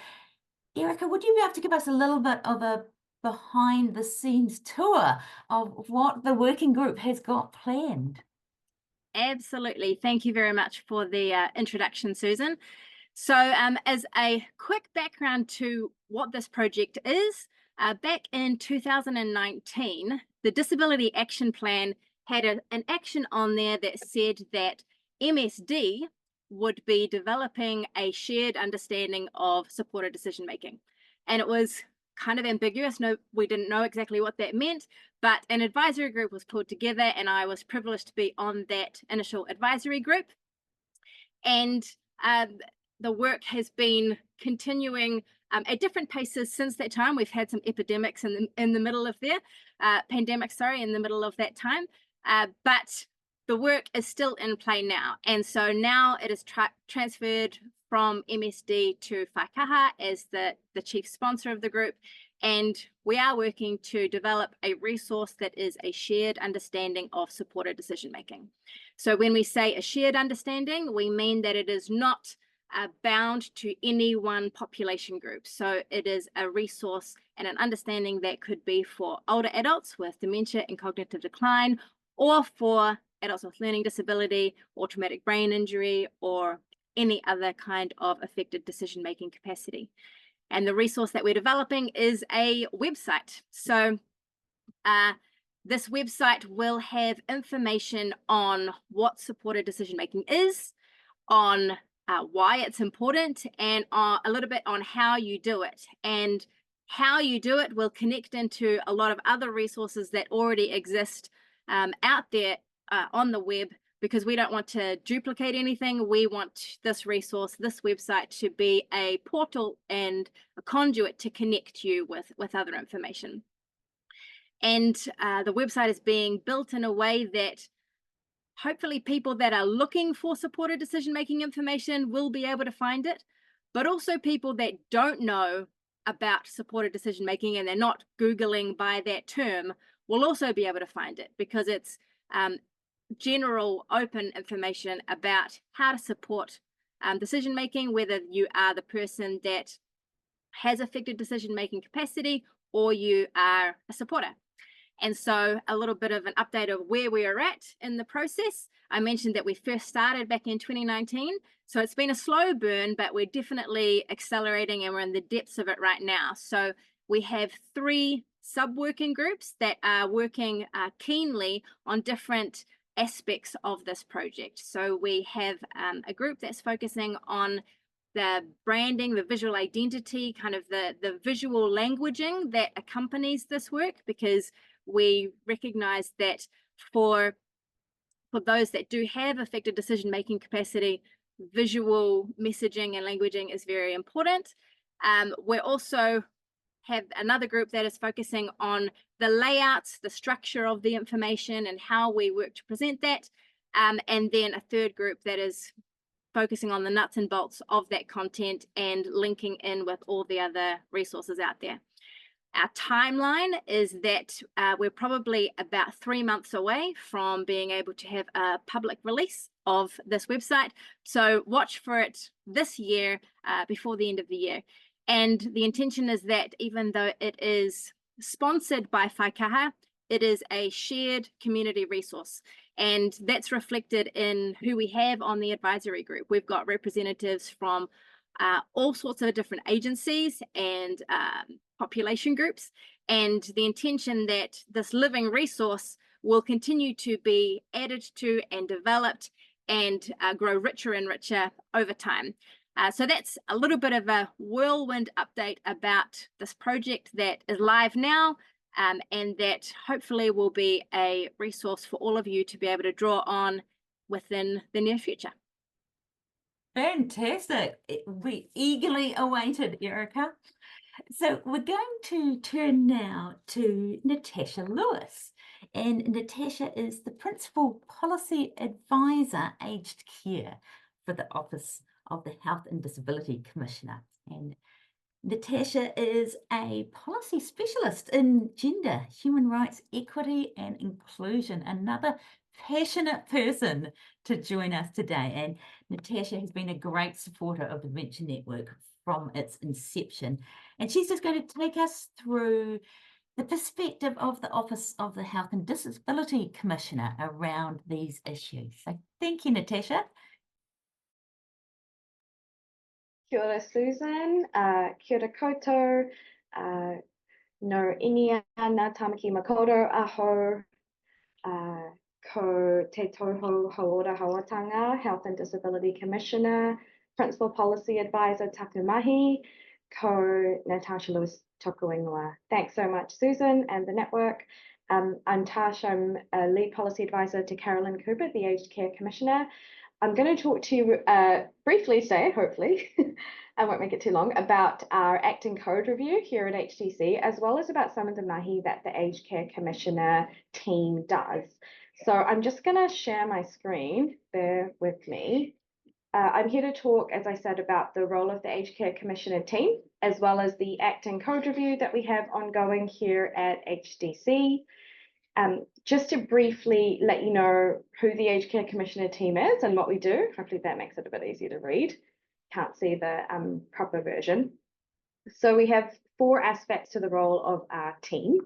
Erica, would you be able to give us a little bit of a behind the scenes tour of what the working group has got planned? Absolutely. Thank you very much for the introduction, Susan. So as a quick background to what this project is, back in 2019, the Disability Action Plan had an action on there that said that MSD would be developing a shared understanding of supported decision making. And it was kind of ambiguous. No, we didn't know exactly what that meant, but an advisory group was pulled together and I was privileged to be on that initial advisory group. And the work has been continuing at different paces since that time. We've had some epidemics in the middle of there, pandemics, sorry, in the middle of that time. But the work is still in play now. And so now it is transferred from MSD to Whaikaha as the chief sponsor of the group. And we are working to develop a resource that is a shared understanding of supported decision making. So when we say a shared understanding, we mean that it is not bound to any one population group. So it is a resource and an understanding that could be for older adults with dementia and cognitive decline, or for adults with learning disability or traumatic brain injury, or any other kind of affected decision-making capacity. And the resource that we're developing is a website. So this website will have information on what supported decision-making is, on why it's important, and a little bit on how you do it. And how you do it will connect into a lot of other resources that already exist out there on the web, because we don't want to duplicate anything. We want this resource, this website, to be a portal and a conduit to connect you with other information. And the website is being built in a way that hopefully people that are looking for supported decision-making information will be able to find it, but also people that don't know about supported decision-making and they're not Googling by that term will also be able to find it, because it's general open information about how to support decision-making, whether you are the person that has affected decision-making capacity or you are a supporter. And so a little bit of an update of where we are at in the process. I mentioned that we first started back in 2019. So it's been a slow burn, but we're definitely accelerating and we're in the depths of it right now. So we have 3 sub-working groups that are working keenly on different aspects of this project. So we have a group that's focusing on the branding, the visual identity, kind of the visual languaging that accompanies this work, because we recognize that for those that do have affected decision-making capacity, visual messaging and languaging is very important. We also have another group that is focusing on the layouts, the structure of the information and how we work to present that. And then a third group that is focusing on the nuts and bolts of that content and linking in with all the other resources out there. Our timeline is that we're probably about 3 months away from being able to have a public release of this website. So watch for it this year, before the end of the year. And the intention is that even though it is sponsored by Whaikaha, it is a shared community resource. And that's reflected in who we have on the advisory group. We've got representatives from all sorts of different agencies and population groups. And the intention that this living resource will continue to be added to and developed and grow richer and richer over time. So that's a little bit of a whirlwind update about this project that is live now, and that hopefully will be a resource for all of you to be able to draw on within the near future. Fantastic. We eagerly awaited, Erica. So we're going to turn now to Natasha Lewis. And Natasha is the Principal Policy Advisor Aged Care for the Office of the Health and Disability Commissioner. And Natasha is a policy specialist in gender, human rights, equity and inclusion. Another passionate person to join us today. And Natasha has been a great supporter of the Dementia Network from its inception. And she's just going to take us through the perspective of the Office of the Health and Disability Commissioner around these issues. So thank you, Natasha. Kia ora, Susan. Kia ora koutou. No inia ngā tamaki makoto aho. Ko te toho hauora hauatanga, Health and Disability Commissioner, Principal Policy Advisor Taku Mahi, ko Natasha Lewis toku ingoa. Thanks so much, Susan and the network. I'm Tash, I'm a Lead Policy Advisor to Carolyn Cooper, the Aged Care Commissioner. I'm going to talk to you briefly today, hopefully, I won't make it too long, about our acting code review here at HDC, as well as about some of the mahi that the Aged Care Commissioner team does. So I'm just going to share my screen, bear with me. I'm here to talk, as I said, about the role of the Aged Care Commissioner team, as well as the acting code review that we have ongoing here at HDC. Just to briefly let you know who the Aged Care Commissioner team is and what we do. Hopefully that makes it a bit easier to read. Can't see the proper version. So we have 4 aspects to the role of our team.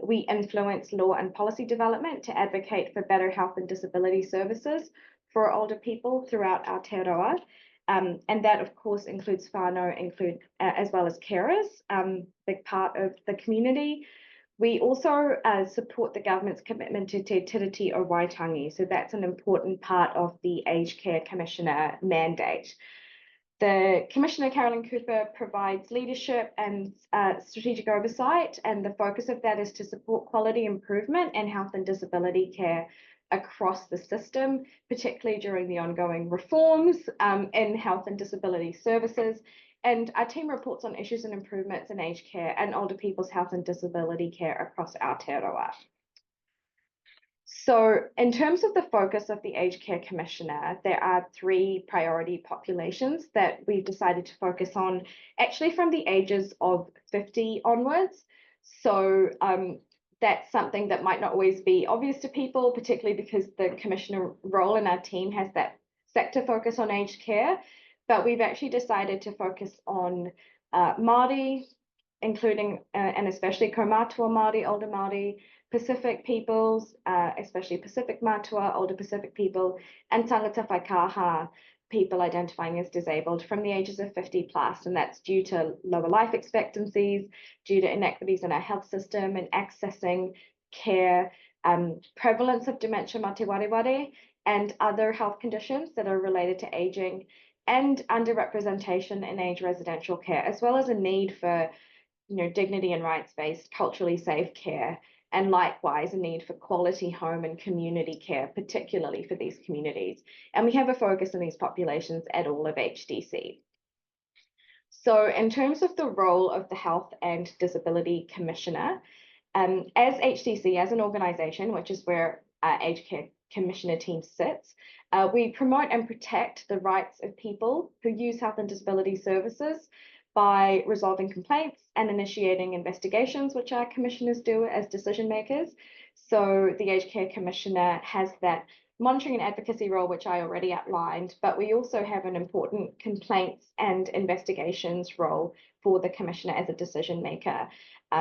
We influence law and policy development to advocate for better health and disability services for older people throughout Aotearoa. And that, of course, includes whānau, as well as carers, big part of the community. We also support the government's commitment to te tiriti o Waitangi. So that's an important part of the Aged Care Commissioner mandate. The Commissioner, Carolyn Cooper, provides leadership and strategic oversight, and the focus of that is to support quality improvement in health and disability care across the system, particularly during the ongoing reforms in health and disability services. And our team reports on issues and improvements in aged care and older people's health and disability care across Aotearoa. So in terms of the focus of the Aged Care Commissioner, there are 3 priority populations that we've decided to focus on, actually from the ages of 50 onwards. So that's something that might not always be obvious to people, particularly because the Commissioner role in our team has that sector focus on aged care. But we've actually decided to focus on Māori, including and especially Kaumātua Māori, older Māori, Pacific peoples, especially Pacific Mātua, older Pacific people, and tangata whaikaha, people identifying as disabled from the ages of 50 plus, and that's due to lower life expectancies, due to inequities in our health system and accessing care, prevalence of dementia mate wareware, and other health conditions that are related to aging, and underrepresentation in age residential care, as well as a need for dignity and rights-based, culturally safe care, and likewise a need for quality home and community care, particularly for these communities. And we have a focus on these populations at all of HDC. So in terms of the role of the Health and Disability Commissioner, as HDC, as an organisation, which is where our Aged Care Commissioner team sits, we promote and protect the rights of people who use health and disability services by resolving complaints and initiating investigations, which our commissioners do as decision makers. So the Aged Care Commissioner has that monitoring and advocacy role, which I already outlined, but we also have an important complaints and investigations role for the Commissioner as a decision maker,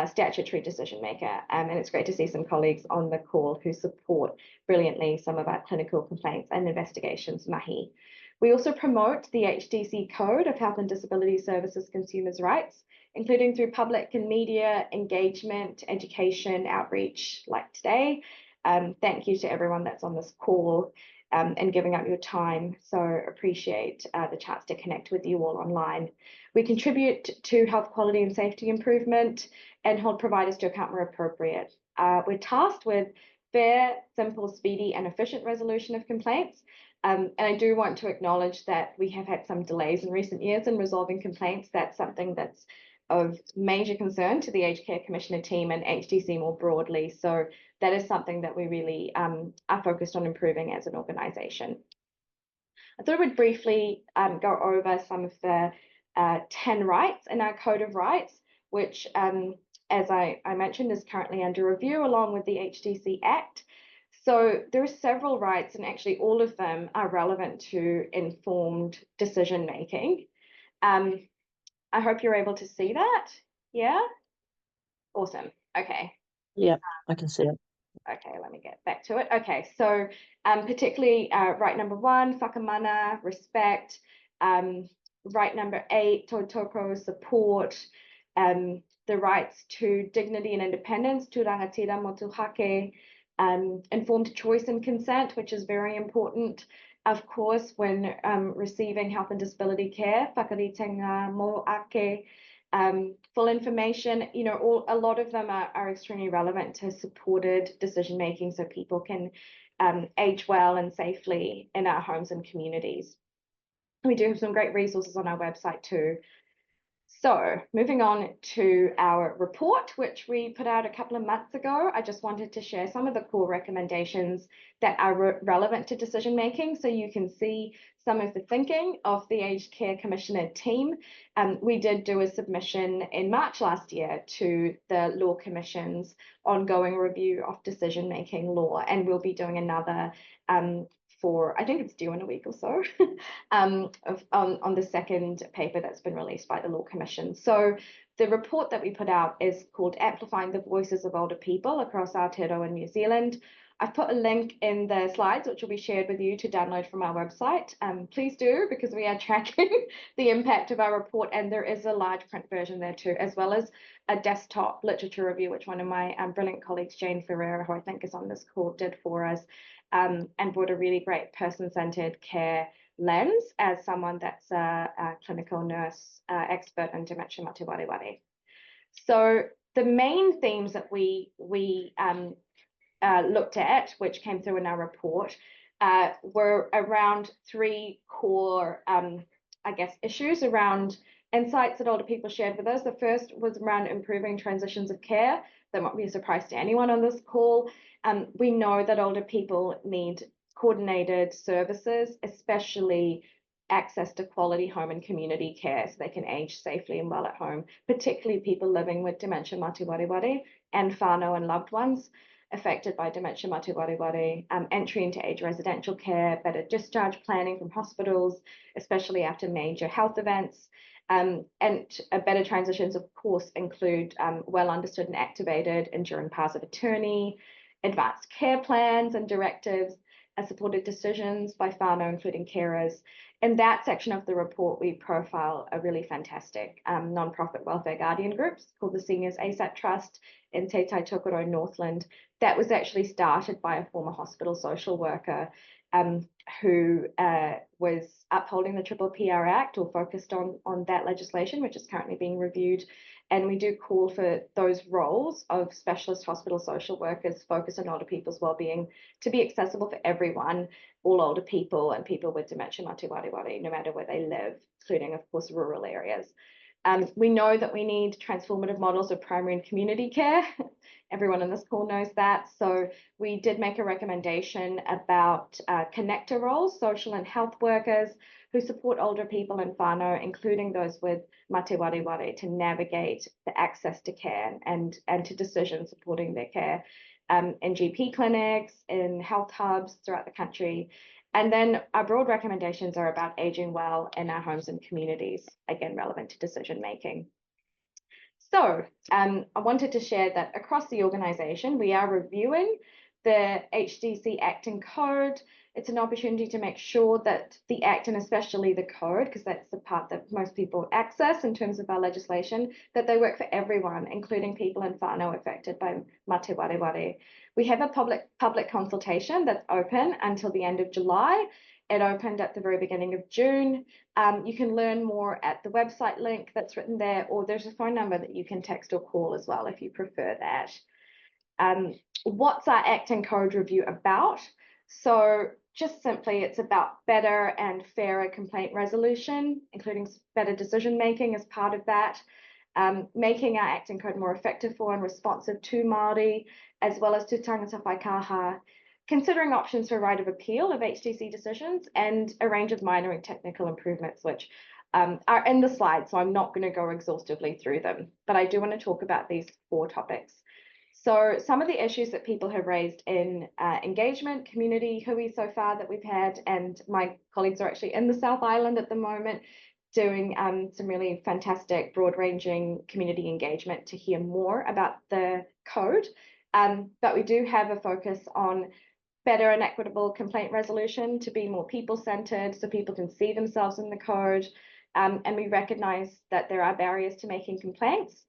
statutory decision maker. And it's great to see some colleagues on the call who support brilliantly some of our clinical complaints and investigations mahi. We also promote the HDC Code of Health and Disability Services Consumers' Rights, including through public and media engagement, education, outreach like today. Thank you to everyone that's on this call and giving up your time. So appreciate the chance to connect with you all online. We contribute to health quality and safety improvement and hold providers to account where appropriate. We're tasked with fair, simple, speedy and efficient resolution of complaints. And I do want to acknowledge that we have had some delays in recent years in resolving complaints. That's something that's of major concern to the Aged Care Commissioner team and HDC more broadly. So that is something that we really are focused on improving as an organisation. I thought I would briefly go over some of the 10 rights in our Code of Rights, which, as I mentioned, is currently under review along with the HDC Act. So there are several rights, and actually all of them are relevant to informed decision making. I hope you're able to see that. Yeah? Awesome. Okay. Yeah, I can see it. Okay, let me get back to it. Okay, so particularly right number 1, whakamana, respect. Right number 8, tautoko, support. The rights to dignity and independence, tu rangatira motuhake. Informed choice and consent, which is very important. Of course, when receiving health and disability care, whakaritenga mo ake. Full information, you know, a lot of them are extremely relevant to supported decision making so people can age well and safely in our homes and communities. We do have some great resources on our website too. So moving on to our report, which we put out a couple of months ago, I just wanted to share some of the core recommendations that are relevant to decision making so you can see some of the thinking of the Aged Care Commissioner team. We did do a submission in March last year to the Law Commission's ongoing review of decision making law, and we'll be doing another I think it's due in a week or so, on the second paper that's been released by the Law Commission. So the report that we put out is called Amplifying the Voices of Older People Across Aotearoa and New Zealand. I've put a link in the slides, which will be shared with you to download from our website. Please do, because we are tracking the impact of our report, and there is a large print version there too, as well as a desktop literature review, which one of my brilliant colleagues, Jane Ferreira, who I think is on this call, did for us. And brought a really great person-centered care lens as someone that's a clinical nurse expert in dementia mate wareware. So the main themes that we looked at, which came through in our report, were around 3 core, I guess, issues around insights that older people shared with us. The first was around improving transitions of care. That won't be a surprise to anyone on this call. We know that older people need coordinated services, especially access to quality home and community care so they can age safely and well at home, particularly people living with dementia mate wareware and whānau and loved ones affected by dementia mate wareware, entry into age residential care, better discharge planning from hospitals, especially after major health events. And better transitions, of course, include well understood and activated enduring powers of attorney, advanced care plans and directives, supported decisions by whānau, including carers. In that section of the report, we profile a really fantastic non-profit welfare guardian group called the Seniors ASAP Trust in Te Tai Tokoro, Northland. That was actually started by a former hospital social worker who was upholding the Triple PR Act, or focused on that legislation, which is currently being reviewed. And we do call for those roles of specialist hospital social workers focused on older people's wellbeing to be accessible for everyone, all older people and people with dementia mate wareware, no matter where they live, including, of course, rural areas. We know that we need transformative models of primary and community care. Everyone on this call knows that. So we did make a recommendation about connector roles, social and health workers who support older people in whānau, including those with mate wareware, to navigate the access to care and to decisions supporting their care in GP clinics, in health hubs throughout the country. And then our broad recommendations are about aging well in our homes and communities, again, relevant to decision making. So I wanted to share that across the organisation, we are reviewing the HDC Act and Code. It's an opportunity to make sure that the Act, and especially the Code, because that's the part that most people access in terms of our legislation, that they work for everyone, including people in whānau affected by mate wareware. We have a public consultation that's open until the end of July. It opened at the very beginning of June. You can learn more at the website link that's written there, or there's a phone number that you can text or call as well if you prefer that. What's our Act and Code review about? So just simply, it's about better and fairer complaint resolution, including better decision making as part of that, making our Act and Code more effective for and responsive to Māori, as well as to tangata whaikaha, considering options for right of appeal of HDC decisions, and a range of minor and technical improvements, which are in the slides, so I'm not going to go exhaustively through them, but I do want to talk about these 4 topics. So some of the issues that people have raised in engagement, community hui so far that we've had, and my colleagues are actually in the South Island at the moment, doing some really fantastic broad-ranging community engagement to hear more about the code. But we do have a focus on better and equitable complaint resolution to be more people-centered so people can see themselves in the code. And we recognize that there are barriers to making complaints.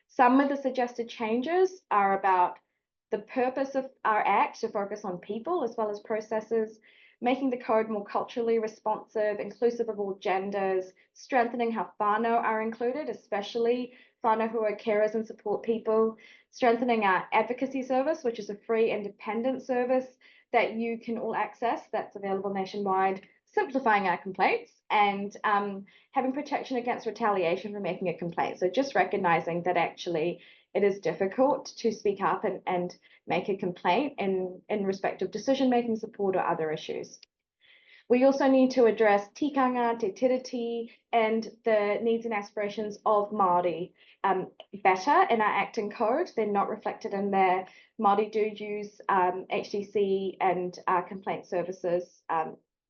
Some of the suggested changes are about the purpose of our act to focus on people as well as processes, making the code more culturally responsive, inclusive of all genders, strengthening how whānau are included, especially whānau who are carers and support people, strengthening our advocacy service, which is a free independent service that you can all access, that's available nationwide, simplifying our complaints, and having protection against retaliation for making a complaint. So just recognizing that actually it is difficult to speak up and make a complaint in respect of decision-making support or other issues. We also need to address tikanga, te tiriti, and the needs and aspirations of Māori better in our acting code. They're not reflected in there. Māori do use HDC and complaint services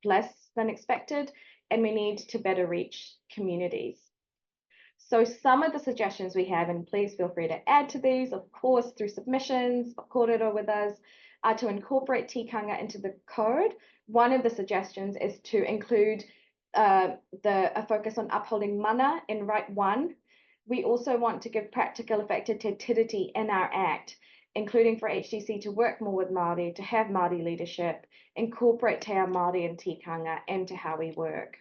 less than expected, and we need to better reach communities. So some of the suggestions we have, and please feel free to add to these, of course, through submissions, kōrero with us, are to incorporate tikanga into the code. One of the suggestions is to include a focus on upholding mana in Right 1. We also want to give practical effective te tiriti in our act, including for HDC to work more with Māori, to have Māori leadership, incorporate te ao Māori and tikanga into how we work.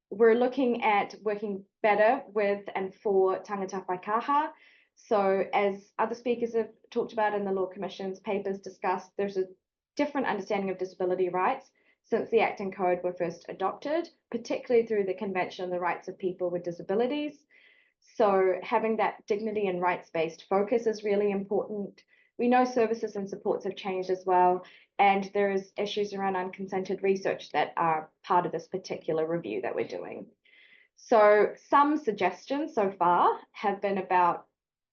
We're looking at working better with and for tangata whaikaha. So as other speakers have talked about in the Law Commission's papers discussed, there's a different understanding of disability rights since the Acting Code were first adopted, particularly through the Convention on the Rights of People with Disabilities. So having that dignity and rights-based focus is really important. We know services and supports have changed as well, and there's issues around unconsented research that are part of this particular review that we're doing. So some suggestions so far have been about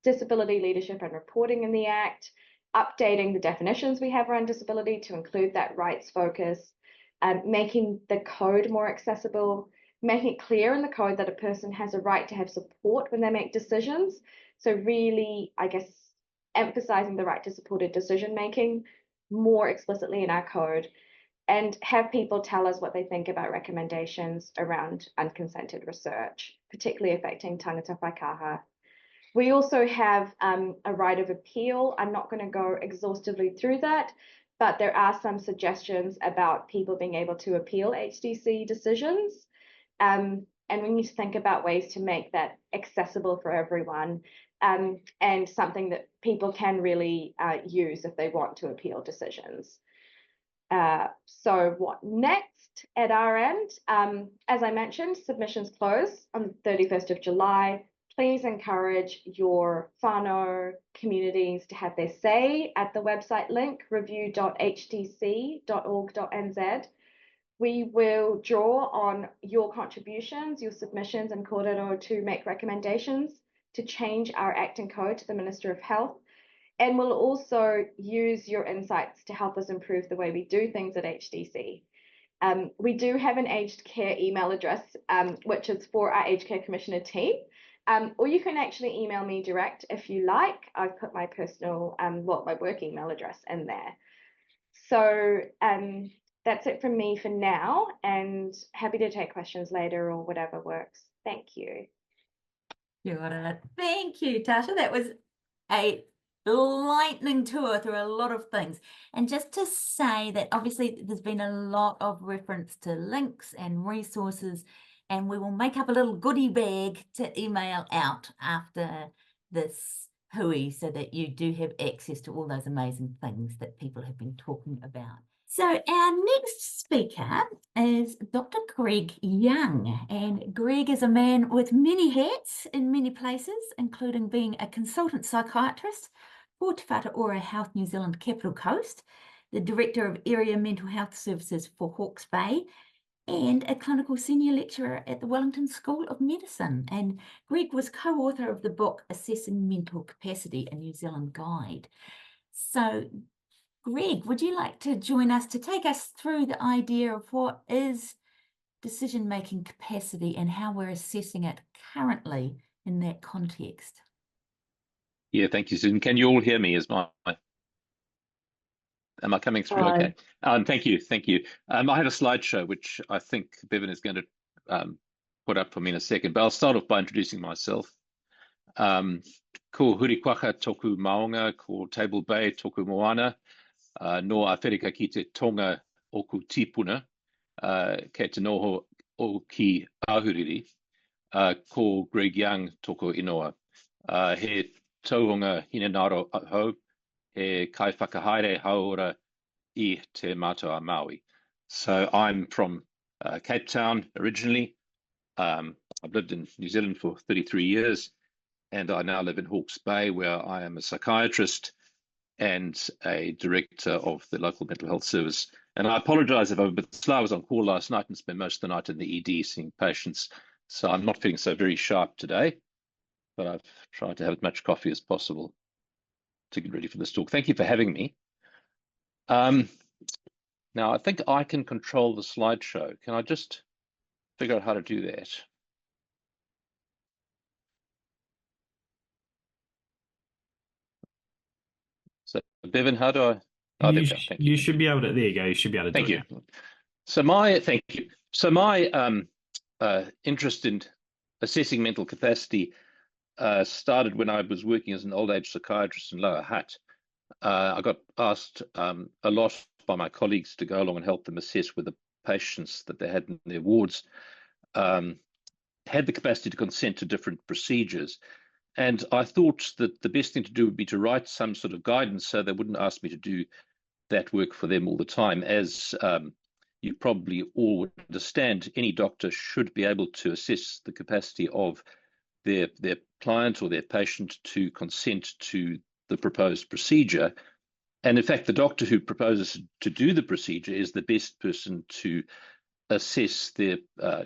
disability leadership and reporting in the Act, updating the definitions we have around disability to include that rights focus, making the code more accessible, making it clear in the code that a person has a right to have support when they make decisions. So really, I guess, emphasizing the right to supported decision making more explicitly in our code, and have people tell us what they think about recommendations around unconsented research, particularly affecting tangata whaikaha. We also have a right of appeal. I'm not going to go exhaustively through that, but there are some suggestions about people being able to appeal HDC decisions. And we need to think about ways to make that accessible for everyone, and something that people can really use if they want to appeal decisions. So what next at our end? As I mentioned, submissions close on the 31st of July. Please encourage your whānau communities to have their say at the website link review.hdc.org.nz. We will draw on your contributions, your submissions and kōrero to make recommendations to change our acting code to the Minister of Health. And we'll also use your insights to help us improve the way we do things at HDC. We do have an aged care email address, which is for our aged care commissioner team. Or you can actually email me direct if you like. I've put my personal, my work email address in there. So that's it from me for now, and happy to take questions later or whatever works. Thank you. Thank you, Tasha. That was a lightning tour through a lot of things. And just to say that obviously there's been a lot of reference to links and resources, and we will make up a little goodie bag to email out after this hui so that you do have access to all those amazing things that people have been talking about. So our next speaker is Dr. Craig Young, and Greg is a man with many hats in many places, including being a consultant psychiatrist for Te Whatu Ora Health New Zealand Capital Coast, the Director of Area Mental Health Services for Hawke's Bay, and a clinical senior lecturer at the Wellington School of Medicine. And Greg was co-author of the book Assessing Mental Capacity, a New Zealand Guide. So Greg, would you like to join us to take us through the idea of what is decision-making capacity and how we're assessing it currently in that context. Yeah, thank you, Susan. Can you all hear me? Am I coming through? Hi. Okay. Thank you. I have a slideshow which I think Bevan is going to put up for me in a second, but I'll start off by introducing myself. Ko hurikwaka toku maonga, ko Table Bay toku moana, no Awherika ki te tonga oku tipuna, ke te noho o ki ahuriri, ko Greg Young toku inoa. He tauhunga hinenaro hau, he kai whakahaere haora I te mātua Maui. So I'm from Cape Town originally. I've lived in New Zealand for 33 years, and I now live in Hawke's Bay, where I am a psychiatrist and a director of the local mental health service. And I apologize if I'm a bit slow. I was on call last night and spent most of the night in the ED seeing patients. So I'm not feeling so very sharp today, but I've tried to have as much coffee as possible to get ready for this talk. Thank you for having me. Now, I think I can control the slideshow. Can I just figure out how to do that? So, Bevan, how do I? Oh, there we go. Thank you. You should be able to. There you go. You should be able to Thank do you. it now. Thank you. So my interest in assessing mental capacity started when I was working as an old age psychiatrist in Lower Hutt. I got asked a lot by my colleagues to go along and help them assess whether patients that they had in their wards had the capacity to consent to different procedures. And I thought that the best thing to do would be to write some sort of guidance so they wouldn't ask me to do that work for them all the time. As you probably all would understand, any doctor should be able to assess the capacity of their client or their patient to consent to the proposed procedure. And in fact, the doctor who proposes to do the procedure is the best person to assess their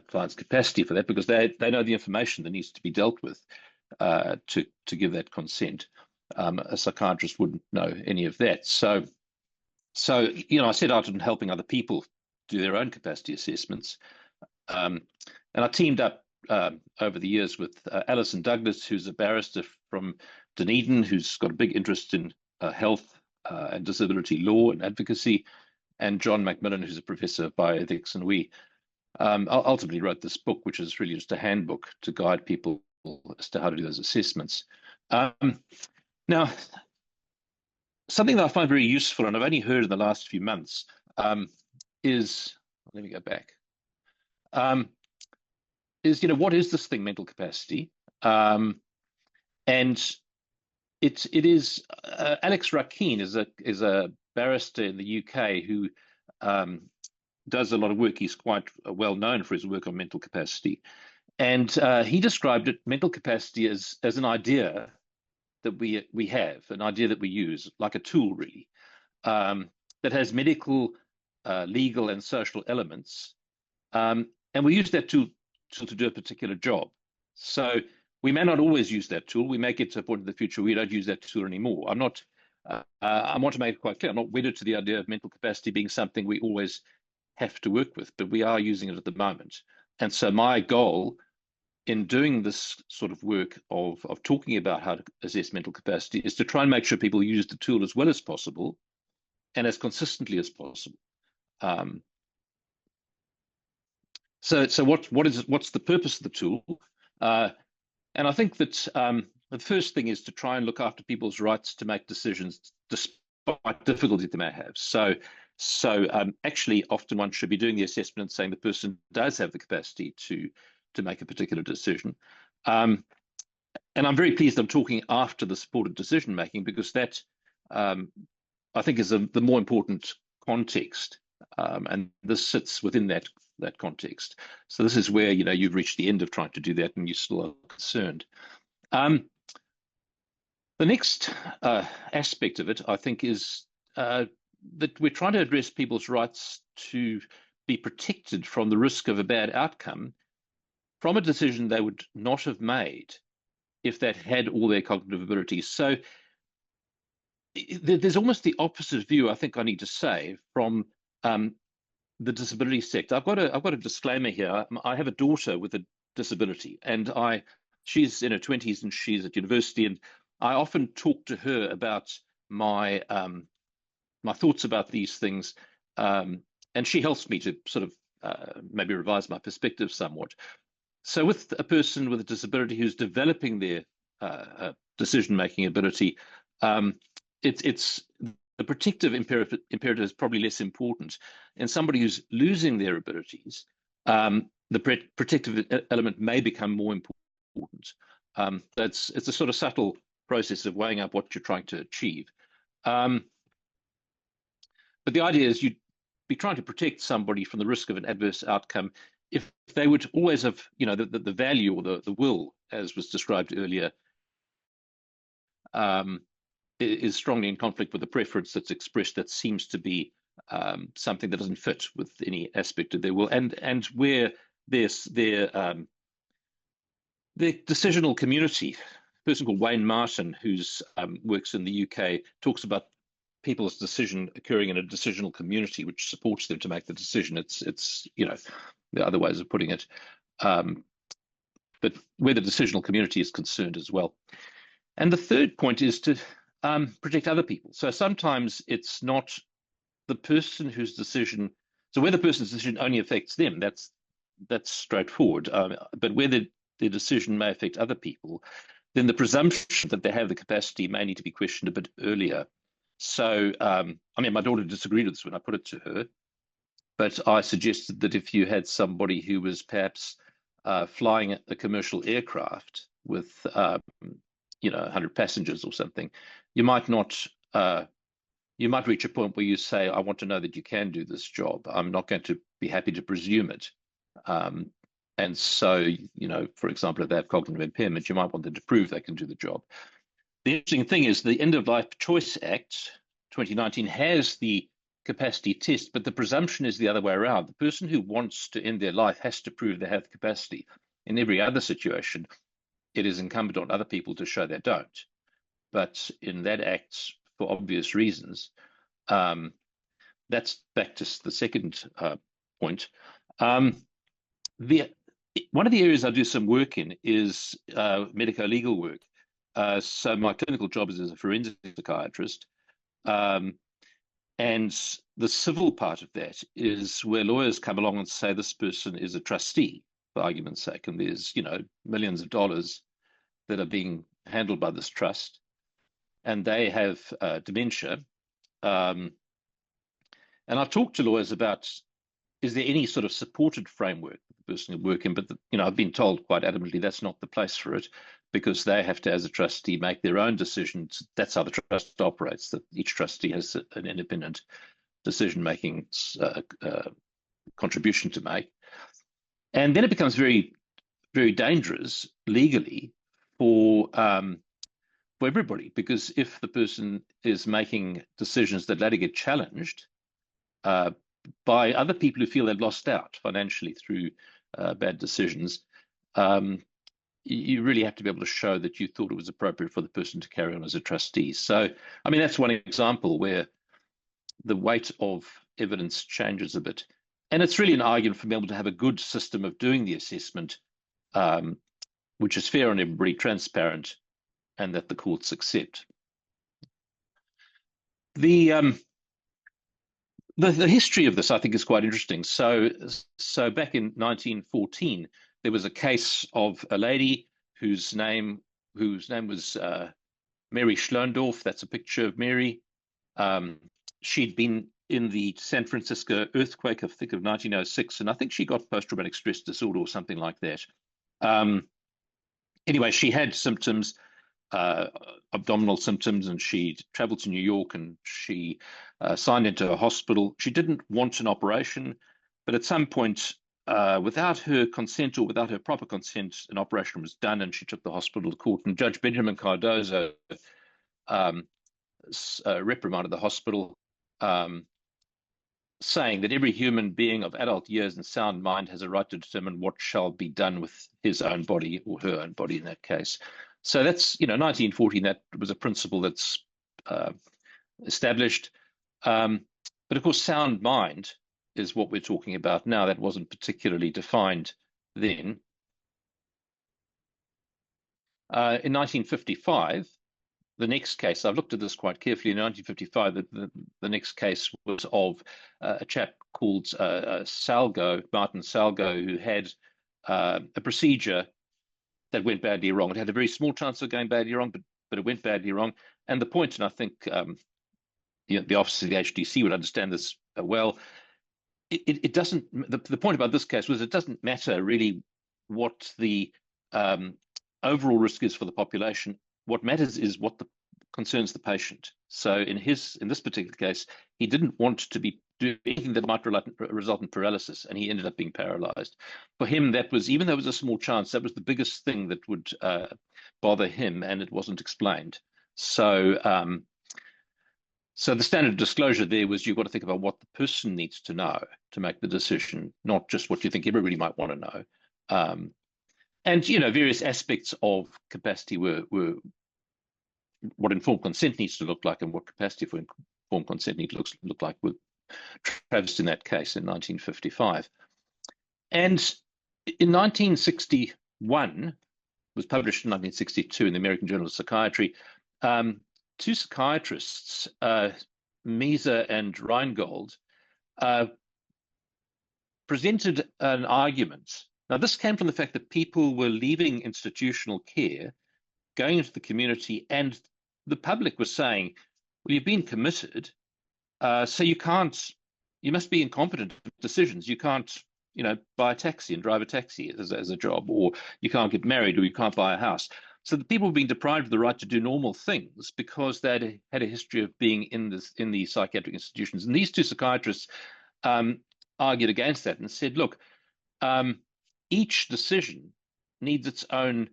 client's capacity for that, because they know the information that needs to be dealt with to give that consent. A psychiatrist wouldn't know any of that. So I set out on helping other people do their own capacity assessments, and I teamed up over the years with Alison Douglas, who's a barrister from Dunedin, who's got a big interest in health and disability law and advocacy, and John Macmillan, who's a professor of bioethics. And we ultimately wrote this book, which is really just a handbook to guide people as to how to do those assessments. Now, something that I find very useful, and I've only heard in the last few months, is, let me go back, is, what is this thing, mental capacity? And it is Alex Rakeen is a barrister in the UK who does a lot of work. He's quite well known for his work on mental capacity, and he described mental capacity as an idea that we have, an idea that we use, like a tool really, that has medical, legal, and social elements, and we use that tool to do a particular job. So we may not always use that tool. We may get to a point in the future we don't use that tool anymore. I want to make it quite clear, I'm not wedded to the idea of mental capacity being something we always have to work with, but we are using it at the moment. And so my goal in doing this sort of work of talking about how to assess mental capacity is to try and make sure people use the tool as well as possible and as consistently as possible. So what's the purpose of the tool? And I think that the first thing is to try and look after people's rights to make decisions despite difficulty they may have. So actually, often one should be doing the assessment and saying the person does have the capacity to make a particular decision. And I'm very pleased I'm talking after the supported decision making, because that I think is the more important context, and this sits within that context. So this is where you've reached the end of trying to do that and you still are concerned. The next aspect of it, I think, is that we're trying to address people's rights to be protected from the risk of a bad outcome from a decision they would not have made if that had all their cognitive abilities. So there's almost the opposite view, I think I need to say, from the disability sector. I've got a disclaimer here. I have a daughter with a disability, and she's in her 20s and she's at university, and I often talk to her about my my thoughts about these things, and she helps me to sort of maybe revise my perspective somewhat. So with a person with a disability who's developing their decision-making ability, it's the protective imperative is probably less important. In somebody who's losing their abilities, the protective element may become more important. It's a sort of subtle process of weighing up what you're trying to achieve. But the idea is you'd be trying to protect somebody from the risk of an adverse outcome if they would always have, the value or the will, as was described earlier, is strongly in conflict with the preference that's expressed that seems to be something that doesn't fit with any aspect of their will, and where their decisional community, a person called Wayne Martin, who's works in the UK, talks about people's decision occurring in a decisional community which supports them to make the decision. It's the other ways of putting it, but where the decisional community is concerned as well. And the third point is to protect other people. So sometimes it's not the person whose decision, so where the person's decision only affects them, that's straightforward. But where their decision may affect other people, then the presumption that they have the capacity may need to be questioned a bit earlier. So, my daughter disagreed with this when I put it to her, but I suggested that if you had somebody who was perhaps flying a commercial aircraft with 100 passengers or something, you might reach a point where you say, I want to know that you can do this job. I'm not going to be happy to presume it. And so, for example, if they have cognitive impairment, you might want them to prove they can do the job. The interesting thing is the End of Life Choice Act 2019 has the capacity test, but the presumption is the other way around. The person who wants to end their life has to prove they have the capacity. In every other situation, it is incumbent on other people to show they don't. But in that act, for obvious reasons, that's back to the second point. One of the areas I do some work in is medico-legal work. So my clinical job is as a forensic psychiatrist. And the civil part of that is where lawyers come along and say this person is a trustee, for argument's sake, and there's millions of dollars that are being handled by this trust, and they have dementia. And I've talked to lawyers about, is there any sort of supported framework the person can work in? But I've been told quite adamantly that's not the place for it, because they have to, as a trustee, make their own decisions. That's how the trust operates, that each trustee has an independent decision-making contribution to make. And then it becomes very, very dangerous legally for everybody, because if the person is making decisions that later get challenged by other people who feel they've lost out financially through bad decisions, you really have to be able to show that you thought it was appropriate for the person to carry on as a trustee. So, that's one example where the weight of evidence changes a bit. And it's really an argument for being able to have a good system of doing the assessment, which is fair on everybody, transparent, and that the courts accept. The history of this, I think, is quite interesting. So back in 1914, there was a case of a lady whose name was Mary Schlöndorff. That's a picture of Mary. She'd been in the San Francisco earthquake, I think, of 1906, and I think she got post-traumatic stress disorder or something like that. Anyway, she had symptoms, abdominal symptoms, and she traveled to New York and she signed into a hospital. She didn't want an operation, but at some point, without her consent or without her proper consent, an operation was done, and she took the hospital to court. And Judge Benjamin Cardozo reprimanded the hospital, saying that every human being of adult years and sound mind has a right to determine what shall be done with his own body, or her own body in that case. So that's, 1914, that was a principle that's established. But of course, sound mind is what we're talking about now. That wasn't particularly defined then. In 1955, the next case, I've looked at this quite carefully. In 1955, the next case was of a chap called Martin Salgo, who had a procedure that went badly wrong. It had a very small chance of going badly wrong, but it went badly wrong. And the point, and I think the officers of the HDC would understand this well, it doesn't, the point about this case was it doesn't matter really what the overall risk is for the population. What matters is what concerns the patient. So in this particular case, he didn't want to be doing anything that might result in paralysis, and he ended up being paralyzed. For him, that was, even though it was a small chance, that was the biggest thing that would bother him, and it wasn't explained. So so the standard disclosure there was, you've got to think about what the person needs to know to make the decision, not just what you think everybody might want to know. And various aspects of capacity were what informed consent needs to look like, and what capacity for informed consent needs to look like, with traversed in that case in 1955. And in 1961, was published in 1962 in the American Journal of Psychiatry, two psychiatrists, Mieser and Reingold, presented an argument. Now, this came from the fact that people were leaving institutional care, going into the community, and the public was saying, well, you've been committed, so you must be incompetent in decisions. You can't, buy a taxi and drive a taxi as a job, or you can't get married, or you can't buy a house. So the people were being deprived of the right to do normal things because they had a history of being in the psychiatric institutions. And these two psychiatrists argued against that and said, look, each decision needs its own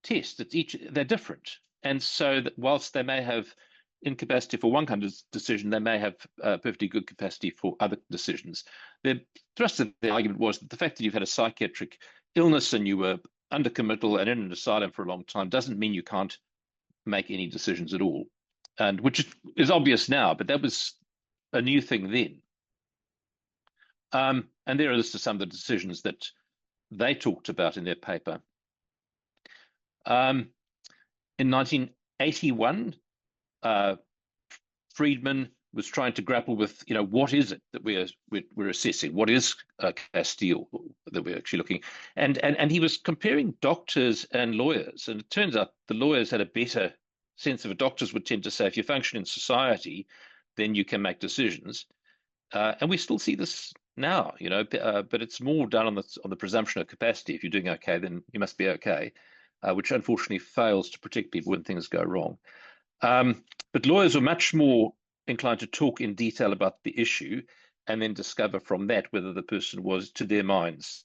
test. They're different. And so that whilst they may have incapacity for one kind of decision, they may have perfectly good capacity for other decisions. The thrust of the argument was that the fact that you've had a psychiatric illness and you were under committal and in an asylum for a long time doesn't mean you can't make any decisions at all. And which is obvious now, but that was a new thing then. And there are listed some of the decisions that they talked about in their paper. In 1981, Friedman was trying to grapple with, what is it that we're assessing? What is capacity that we're actually looking? And he was comparing doctors and lawyers. And it turns out the lawyers had a better sense of it. Doctors would tend to say, if you function in society, then you can make decisions. And we still see this now, but it's more done on the presumption of capacity. If you're doing okay, then you must be okay, which unfortunately fails to protect people when things go wrong. But lawyers were much more inclined to talk in detail about the issue and then discover from that whether the person was, to their minds,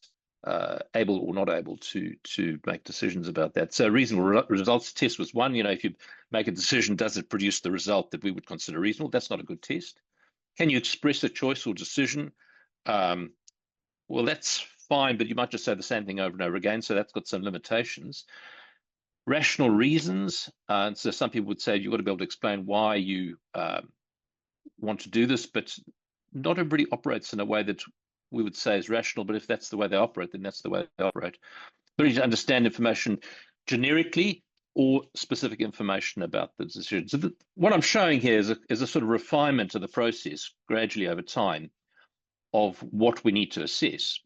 able or not able to make decisions about that. So reasonable results test was one. If you make a decision, does it produce the result that we would consider reasonable? That's not a good test. Can you express a choice or decision? Well, that's fine, but you might just say the same thing over and over again, so that's got some limitations. Rational reasons, and so some people would say you've got to be able to explain why you want to do this, but not everybody operates in a way that we would say is rational, but if that's the way they operate, then that's the way they operate. But you need to understand information generically or specific information about the decision. So what I'm showing here is a sort of refinement of the process gradually over time of what we need to assess.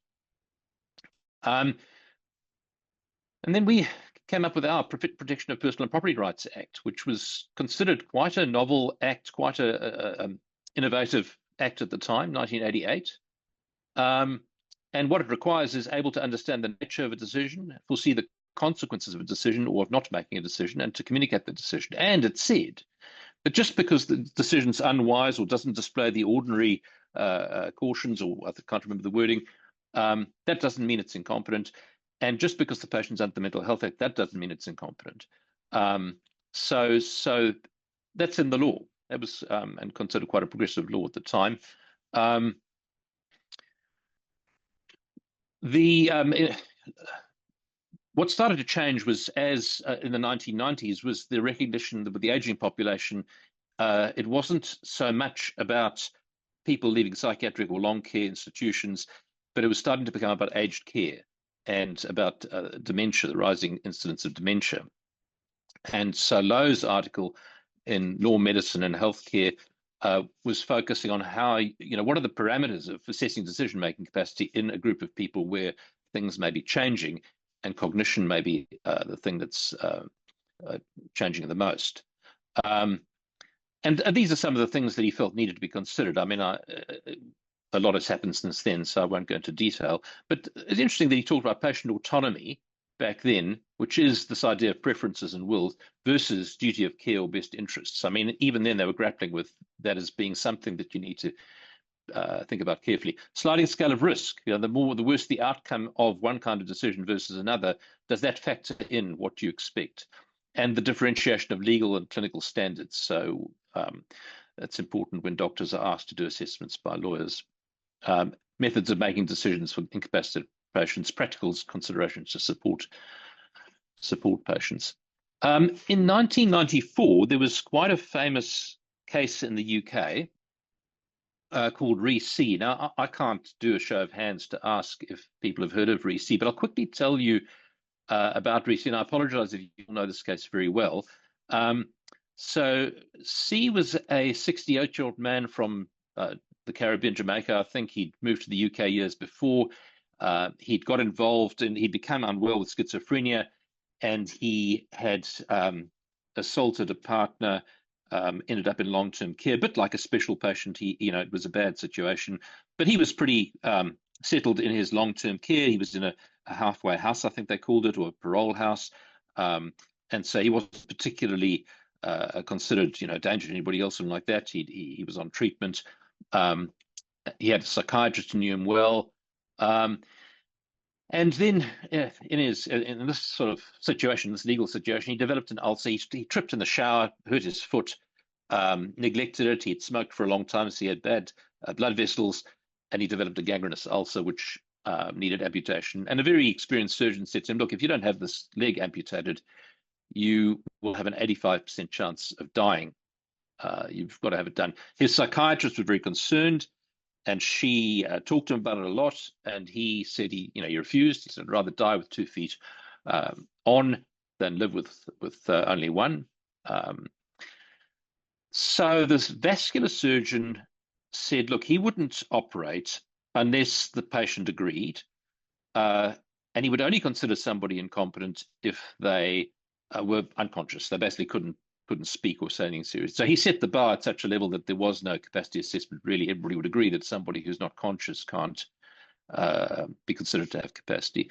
And then we came up with our Protection of Personal and Property Rights Act, which was considered quite a novel act, quite a innovative act at the time, 1988. And what it requires is able to understand the nature of a decision, foresee the consequences of a decision or of not making a decision, and to communicate the decision. And it said that just because the decision's unwise or doesn't display the ordinary cautions, or I can't remember the wording, that doesn't mean it's incompetent. And just because the patient's under the Mental Health Act, that doesn't mean it's incompetent. So that's in the law. That was and considered quite a progressive law at the time. What started to change was, as in the 1990s, was the recognition that with the aging population, it wasn't so much about people leaving psychiatric or long care institutions, but it was starting to become about aged care and about dementia, the rising incidence of dementia. And so Lowe's article in Law, Medicine and Healthcare was focusing on how, what are the parameters of assessing decision-making capacity in a group of people where things may be changing and cognition may be the thing that's changing the most. And these are some of the things that he felt needed to be considered. I mean, a lot has happened since then, so I won't go into detail. But it's interesting that he talked about patient autonomy back then, which is this idea of preferences and wills versus duty of care or best interests. I mean, even then they were grappling with that as being something that you need to think about carefully. Sliding scale of risk, the worse the outcome of one kind of decision versus another, does that factor in what you expect? And the differentiation of legal and clinical standards. So that's important when doctors are asked to do assessments by lawyers. Methods of making decisions for incapacitated patients, practical considerations to support patients. In 1994, there was quite a famous case in the UK called Re-C. Now, I can't do a show of hands to ask if people have heard of Re-C, but I'll quickly tell you about Re-C, and I apologize if you know this case very well. So C was a 68-year-old man from the Caribbean, Jamaica. I think he'd moved to the UK years before. He'd got involved and he'd become unwell with schizophrenia, and he had assaulted a partner, ended up in long-term care, a bit like a special patient. It was a bad situation, but he was pretty settled in his long-term care. He was in a halfway house, I think they called it, or a parole house. And so he wasn't particularly considered, danger to anybody else and like that. He was on treatment. He had a psychiatrist who knew him well. And then in this sort of situation, this legal situation, he developed an ulcer. He tripped in the shower, hurt his foot, neglected it. He'd smoked for a long time, so he had bad blood vessels, and he developed a gangrenous ulcer, which needed amputation. And a very experienced surgeon said to him, look, if you don't have this leg amputated, you will have an 85% chance of dying. You've got to have it done. His psychiatrist was very concerned, and she talked to him about it a lot, and he said he refused. He said, I'd rather die with 2 feet on than live with only one. So this vascular surgeon said, look, he wouldn't operate unless the patient agreed, and he would only consider somebody incompetent if they were unconscious. They basically couldn't speak or say anything serious. So he set the bar at such a level that there was no capacity assessment. Really, everybody would agree that somebody who's not conscious can't be considered to have capacity.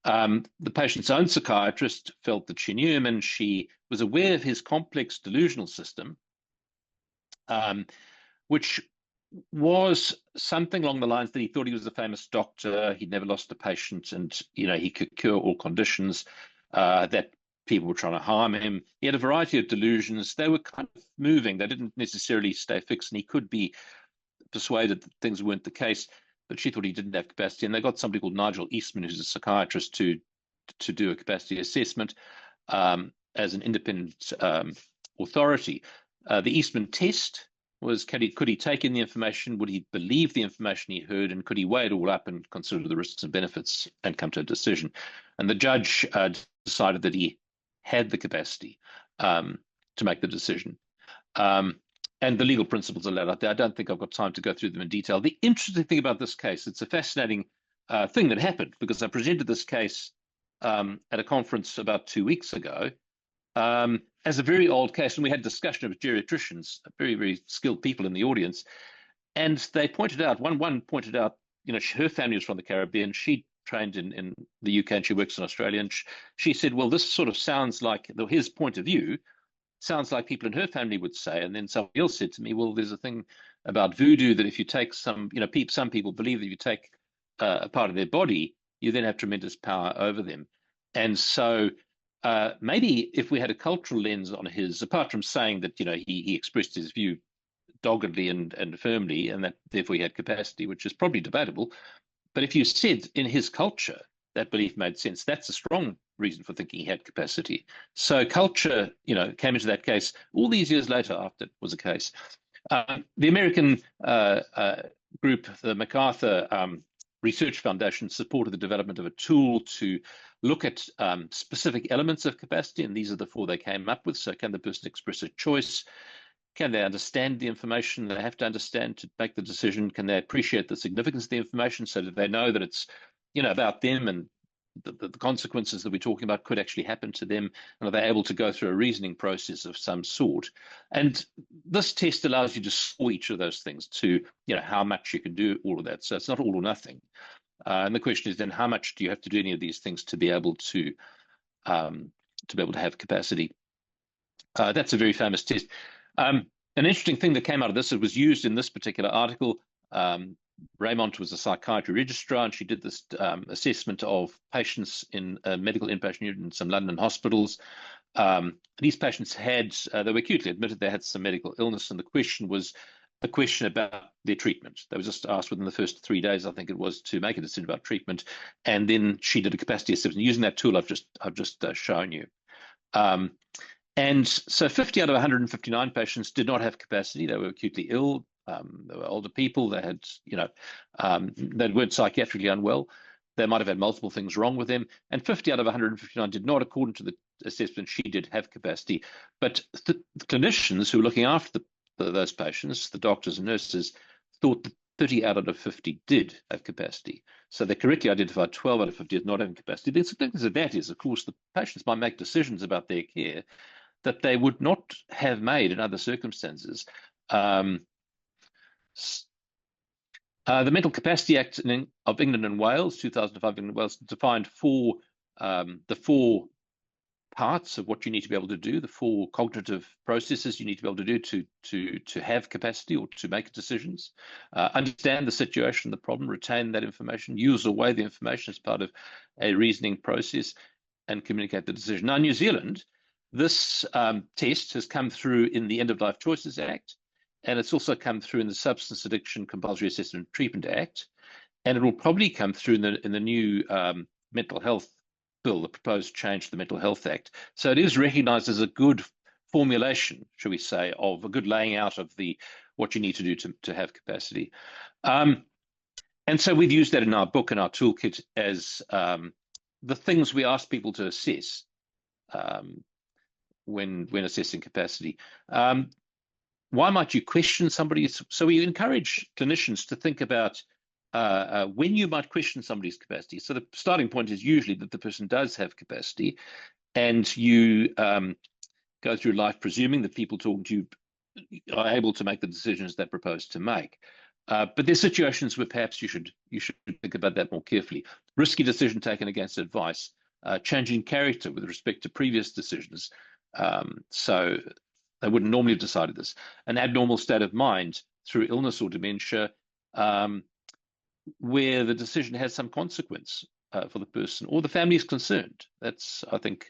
The patient's own psychiatrist felt that she knew him, and she was aware of his complex delusional system, which was something along the lines that he thought he was a famous doctor. He'd never lost a patient, and he could cure all conditions. That people were trying to harm him. He had a variety of delusions. They were kind of moving. They didn't necessarily stay fixed, and he could be persuaded that things weren't the case, but she thought he didn't have capacity. And they got somebody called Nigel Eastman, who's a psychiatrist, to do a capacity assessment as an independent authority. The Eastman test was, could he take in the information? Would he believe the information he heard? And could he weigh it all up and consider the risks and benefits and come to a decision? And the judge decided that he had the capacity to make the decision. And the legal principles are laid out there. I don't think I've got time to go through them in detail. The interesting thing about this case, it's a fascinating thing that happened, because I presented this case at a conference about 2 weeks ago as a very old case, and we had discussion with geriatricians, very, very skilled people in the audience, and they pointed out, one pointed out, her family was from the Caribbean. She trained in the UK, and she works in Australia, and she said, well, this sort of sounds like, his point of view sounds like people in her family would say. And then somebody else said to me, well, there's a thing about voodoo that if you take some people believe that if you take a part of their body, you then have tremendous power over them. And so maybe if we had a cultural lens on his, apart from saying that, he expressed his view doggedly and firmly, and that therefore he had capacity, which is probably debatable. But if you said in his culture that belief made sense, that's a strong reason for thinking he had capacity. So culture, came into that case all these years later after it was a case. The American group, the MacArthur Research Foundation, supported the development of a tool to look at specific elements of capacity, and these are the 4 they came up with. So can the person express a choice? Can they understand the information they have to understand to make the decision? Can they appreciate the significance of the information so that they know that it's, about them, and the consequences that we're talking about could actually happen to them? And are they able to go through a reasoning process of some sort? And this test allows you to score each of those things to, how much you can do all of that. So it's not all or nothing. And the question is then, how much do you have to do any of these things to be able to have capacity? That's a very famous test. An interesting thing that came out of this, it was used in this particular article. Raymond was a psychiatry registrar, and she did this assessment of patients in a medical inpatient unit in some London hospitals. These patients they were acutely admitted they had some medical illness, and the question was a question about their treatment. They were just asked within the first 3 days, I think it was, to make a decision about treatment, and then she did a capacity assessment using that tool I've just shown you. And so 50 out of 159 patients did not have capacity. They were acutely ill. They were older people. They had, they weren't psychiatrically unwell. They might have had multiple things wrong with them. And 50 out of 159 did not, according to the assessment she did, have capacity. But the clinicians who were looking after those patients, the doctors and nurses, thought that 30 out of 50 did have capacity. So they correctly identified 12 out of 50 as not having capacity. The significance of that is, of course, the patients might make decisions about their care that they would not have made in other circumstances. The Mental Capacity Act of England and Wales, 2005, England and Wales, defined the 4 parts of what you need to be able to do, the 4 cognitive processes you need to be able to do to have capacity or to make decisions. Understand the situation, the problem, retain that information, use away the information as part of a reasoning process, and communicate the decision. Now, in New Zealand, this test has come through in the End of Life Choices Act, and it's also come through in the Substance Addiction Compulsory Assessment and Treatment Act, and it will probably come through in the new mental health bill, the proposed change to the Mental Health Act. So it is recognised as a good formulation, shall we say, of a good laying out of what you need to do to have capacity. And so we've used that in our book and our toolkit as the things we ask people to assess when assessing capacity. Why might you question somebody? So we encourage clinicians to think about when you might question somebody's capacity. So the starting point is usually that the person does have capacity, and you go through life presuming that people talking to you are able to make the decisions they propose to make. But there's situations where perhaps you should think about that more carefully. Risky decision taken against advice, changing character with respect to previous decisions. So they wouldn't normally have decided this. An abnormal state of mind through illness or dementia, where the decision has some consequence for the person or the family is concerned. That's, I think,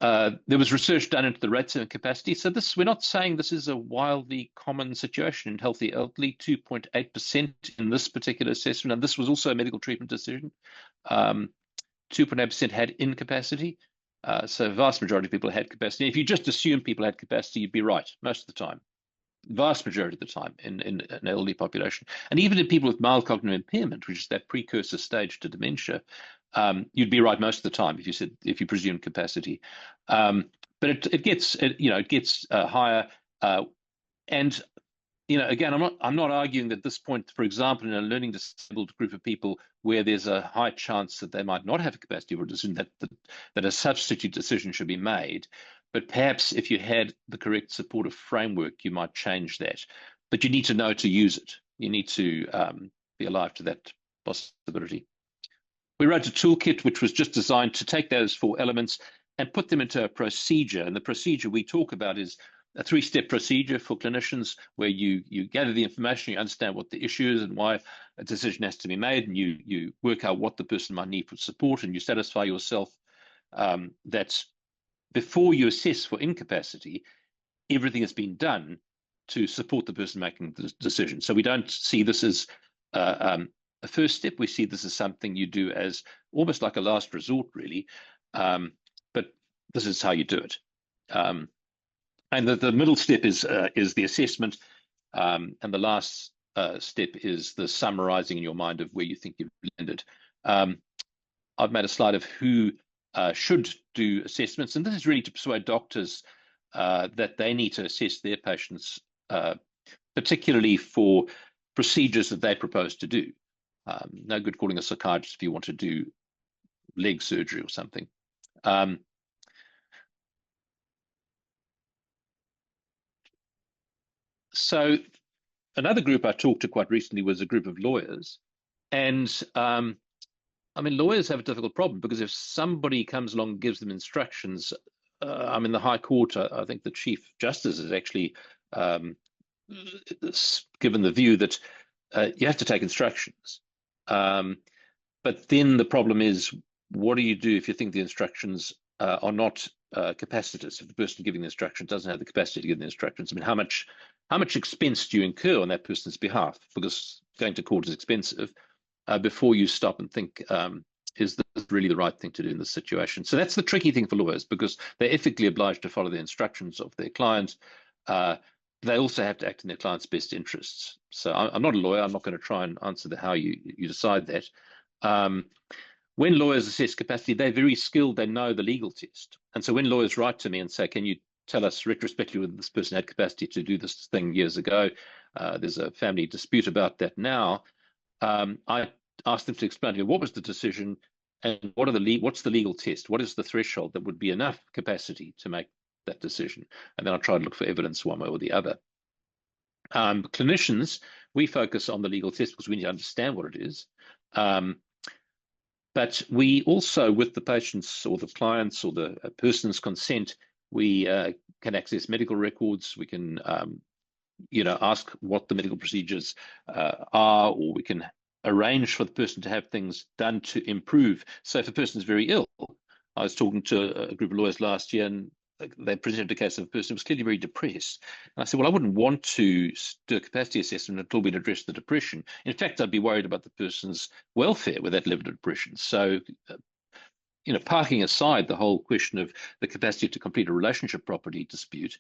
there was research done into the rates of incapacity. So we're not saying this is a wildly common situation in healthy elderly, 2.8% in this particular assessment. And this was also a medical treatment decision. 2.8% had incapacity. So the vast majority of people had capacity. If you just assume people had capacity, you'd be right most of the time. Vast majority of the time in an elderly population. And even in people with mild cognitive impairment, which is that precursor stage to dementia, you'd be right most of the time if you presume capacity. But it gets higher. And again, I'm not arguing at this point, for example, in a learning disabled group of people where there's a high chance that they might not have capacity, or assume that a substitute decision should be made. But perhaps if you had the correct supportive framework, you might change that. But you need to know to use it. You need to be alive to that possibility. We wrote a toolkit which was just designed to take those 4 elements and put them into a procedure. And the procedure we talk about is a 3-step procedure for clinicians, where you gather the information, you understand what the issue is and why a decision has to be made, and you work out what the person might need for support, and you satisfy yourself that before you assess for incapacity, everything has been done to support the person making the decision. So we don't see this as a first step. We see this as something you do as almost like a last resort, really. But this is how you do it. And the middle step is the assessment, and the last step is the summarizing in your mind of where you think you've landed. I've made a slide of who should do assessments, and this is really to persuade doctors that they need to assess their patients, particularly for procedures that they propose to do. No good calling a psychiatrist if you want to do leg surgery or something. So another group I talked to quite recently was a group of lawyers. And I mean, lawyers have a difficult problem because if somebody comes along and gives them instructions, I'm in the High Court, I think the Chief Justice has actually given the view that you have to take instructions. But then the problem is, what do you do if you think the instructions are not capacitous? If the person giving the instruction doesn't have the capacity to give the instructions, I mean, how much expense do you incur on that person's behalf? Because going to court is expensive. Before you stop and think, is this really the right thing to do in this situation? So that's the tricky thing for lawyers, because they're ethically obliged to follow the instructions of their client. They also have to act in their client's best interests. So I'm not a lawyer. I'm not going to try and answer how you decide that. When lawyers assess capacity, they're very skilled. They know the legal test. And so when lawyers write to me and say, can you tell us retrospectively whether this person had capacity to do this thing years ago? There's a family dispute about that now. I asked them to explain to me what was the decision and what's the legal test? What is the threshold that would be enough capacity to make that decision? And then I try to look for evidence one way or the other. Clinicians, we focus on the legal test because we need to understand what it is. But we also, with the patient's or the client's or the person's consent, we can access medical records. We can ask what the medical procedures are, or we can arrange for the person to have things done to improve. So if a person is very ill, I was talking to a group of lawyers last year, and they presented a case of a person who was clearly very depressed. And I said, well, I wouldn't want to do a capacity assessment until we'd addressed the depression. In fact, I'd be worried about the person's welfare with that level of depression. So, parking aside the whole question of the capacity to complete a relationship property dispute,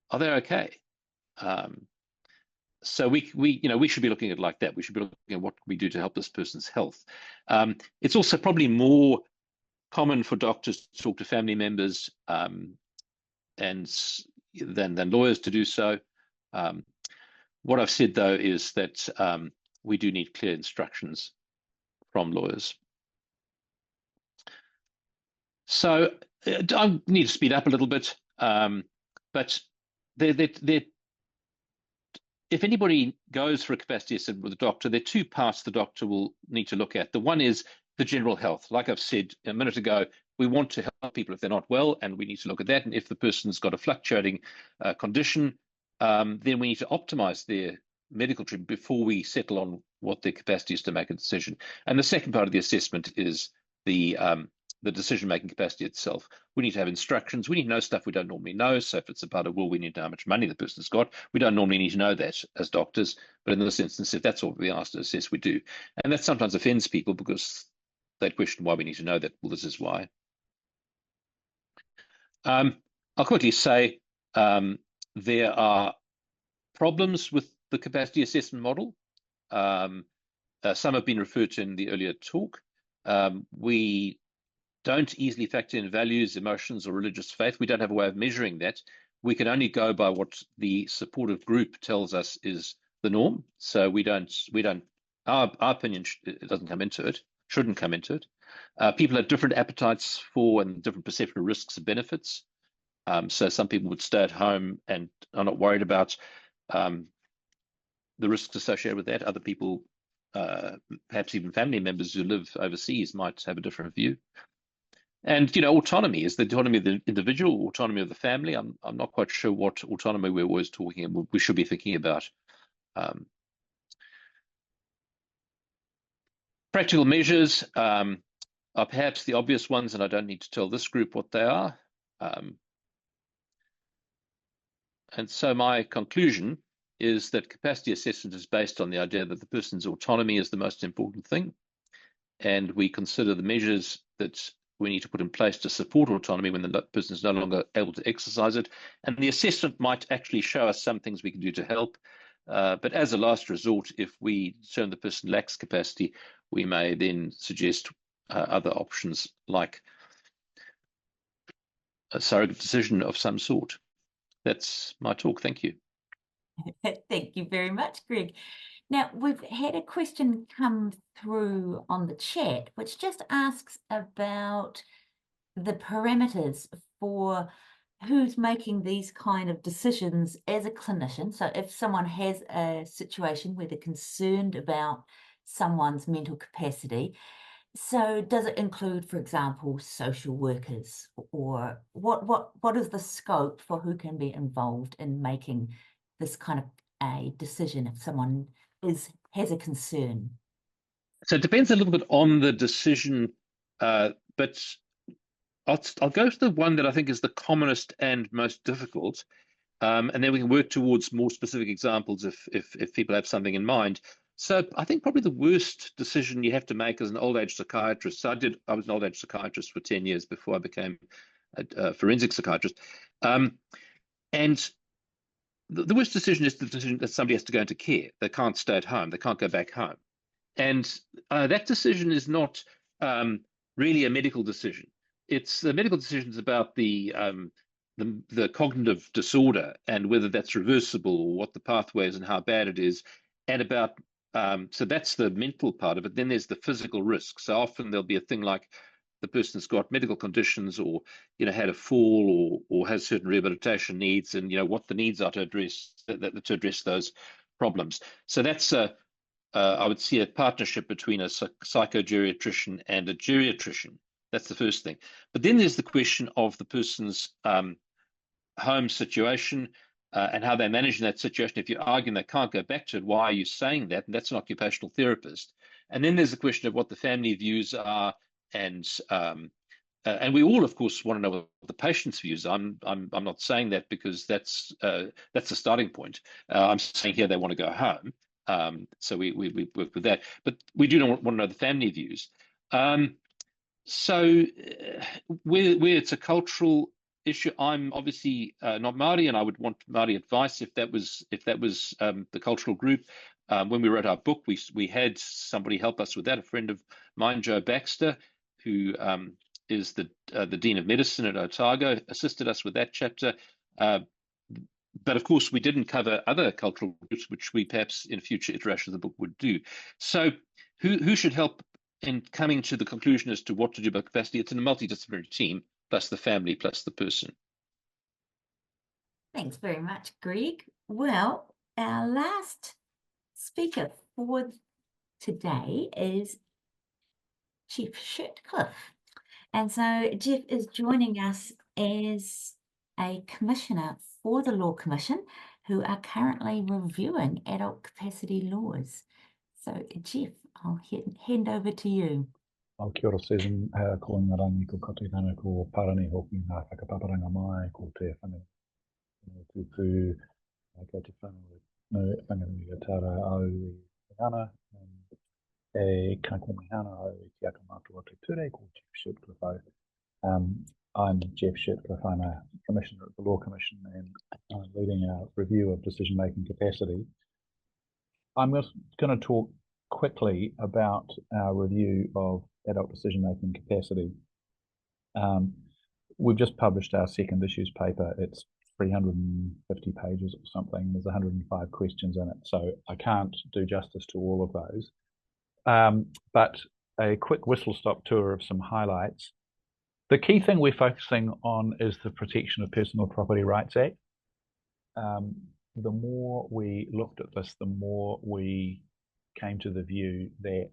are they okay? So we should be looking at it like that. We should be looking at what we do to help this person's health. It's also probably more common for doctors to talk to family members than lawyers to do so. What I've said, though, is that we do need clear instructions from lawyers. So I need to speed up a little bit, but if anybody goes for a capacity assessment with a doctor, there are two parts the doctor will need to look at. The one is the general health. Like I've said a minute ago, we want to help people if they're not well, and we need to look at that. And if the person's got a fluctuating condition, then we need to optimize their medical treatment before we settle on what their capacity is to make a decision. And the second part of the assessment is the decision-making capacity itself. We need to have instructions. We need to know stuff we don't normally know. So if it's about a will, we need to know how much money the person's got. We don't normally need to know that as doctors. But in this instance, if that's what we asked to assess, we do. And that sometimes offends people because they question why we need to know that. Well, this is why. I'll quickly say there are problems with the capacity assessment model. Some have been referred to in the earlier talk. We don't easily factor in values, emotions, or religious faith. We don't have a way of measuring that. We can only go by what the supportive group tells us is the norm. So our opinion doesn't come into it, shouldn't come into it. People have different appetites for and different perception of risks and benefits. So some people would stay at home and are not worried about the risks associated with that. Other people, perhaps even family members who live overseas, might have a different view. And autonomy is the autonomy of the individual, autonomy of the family. I'm not quite sure what autonomy we're always talking about. We should be thinking about. Practical measures are perhaps the obvious ones, and I don't need to tell this group what they are. And so my conclusion is that capacity assessment is based on the idea that the person's autonomy is the most important thing, and we consider the measures that we need to put in place to support autonomy when the person is no longer able to exercise it. And the assessment might actually show us some things we can do to help. But as a last resort, if we determine the person lacks capacity, we may then suggest other options like a surrogate decision of some sort. That's my talk. Thank you. Thank you very much, Greg. Now, we've had a question come through on the chat, which just asks about the parameters for who's making these kind of decisions as a clinician. So if someone has a situation where they're concerned about someone's mental capacity, so does it include, for example, social workers, or what is the scope for who can be involved in making this kind of a decision if someone has a concern? So it depends a little bit on the decision, but I'll go to the one that I think is the commonest and most difficult, and then we can work towards more specific examples if people have something in mind. So I think probably the worst decision you have to make as an old age psychiatrist. So I was an old age psychiatrist for 10 years before I became a forensic psychiatrist. And the worst decision is the decision that somebody has to go into care. They can't stay at home. They can't go back home. And that decision is not really a medical decision. It's the medical decision is about the cognitive disorder and whether that's reversible or what the pathway is and how bad it is, and about so that's the mental part of it. Then there's the physical risk. So often there'll be a thing like the person's got medical conditions, or had a fall, or has certain rehabilitation needs, and what the needs are to address those problems. So that's I would see a partnership between a psychogeriatrician and a geriatrician. That's the first thing. But then there's the question of the person's home situation and how they manage that situation. If you're arguing they can't go back to it, why are you saying that? And that's an occupational therapist. And then there's the question of what the family views are, and we all, of course, want to know what the patient's views are. I'm not saying that because that's the starting point. I'm saying here they want to go home. So we work with that, but we do not want to know the family views. So where it's a cultural issue, I'm obviously not Māori, and I would want Māori advice if that was the cultural group. When we wrote our book, we had somebody help us with that. A friend of mine, Joe Baxter, who is the Dean of Medicine at Otago, assisted us with that chapter. But of course, we didn't cover other cultural groups, which we perhaps in future iterations of the book would do. So who should help in coming to the conclusion as to what to do about capacity? It's in a multidisciplinary team, plus the family, plus the person. Thanks very much, Greg. Well, our last speaker for today is Jeff Shirtcliffe. And so Jeff is joining us as a commissioner for the Law Commission, who are currently reviewing adult capacity laws. So Jeff, I'll hand over to you. Kia ora, Susan, ko ngā rangi ko kati tana ko parani hoki ngā whakapaparanga mai ko te whane tutu kei te whanganui au i ana ka komihana au i te aka mātua te ture ko Jeff Shirtcliffe au. I'm Jeff Shirtcliffe. I'm a commissioner at the Law Commission, and I'm leading a review of decision-making capacity. I'm just going to talk quickly about our review of adult decision-making capacity. We've just published our second issues paper. It's 350 pages or something. There's 105 questions in it, so I can't do justice to all of those. But a quick whistle-stop tour of some highlights. The key thing we're focusing on is the Protection of Personal Property Rights Act. The more we looked at this, the more we came to the view that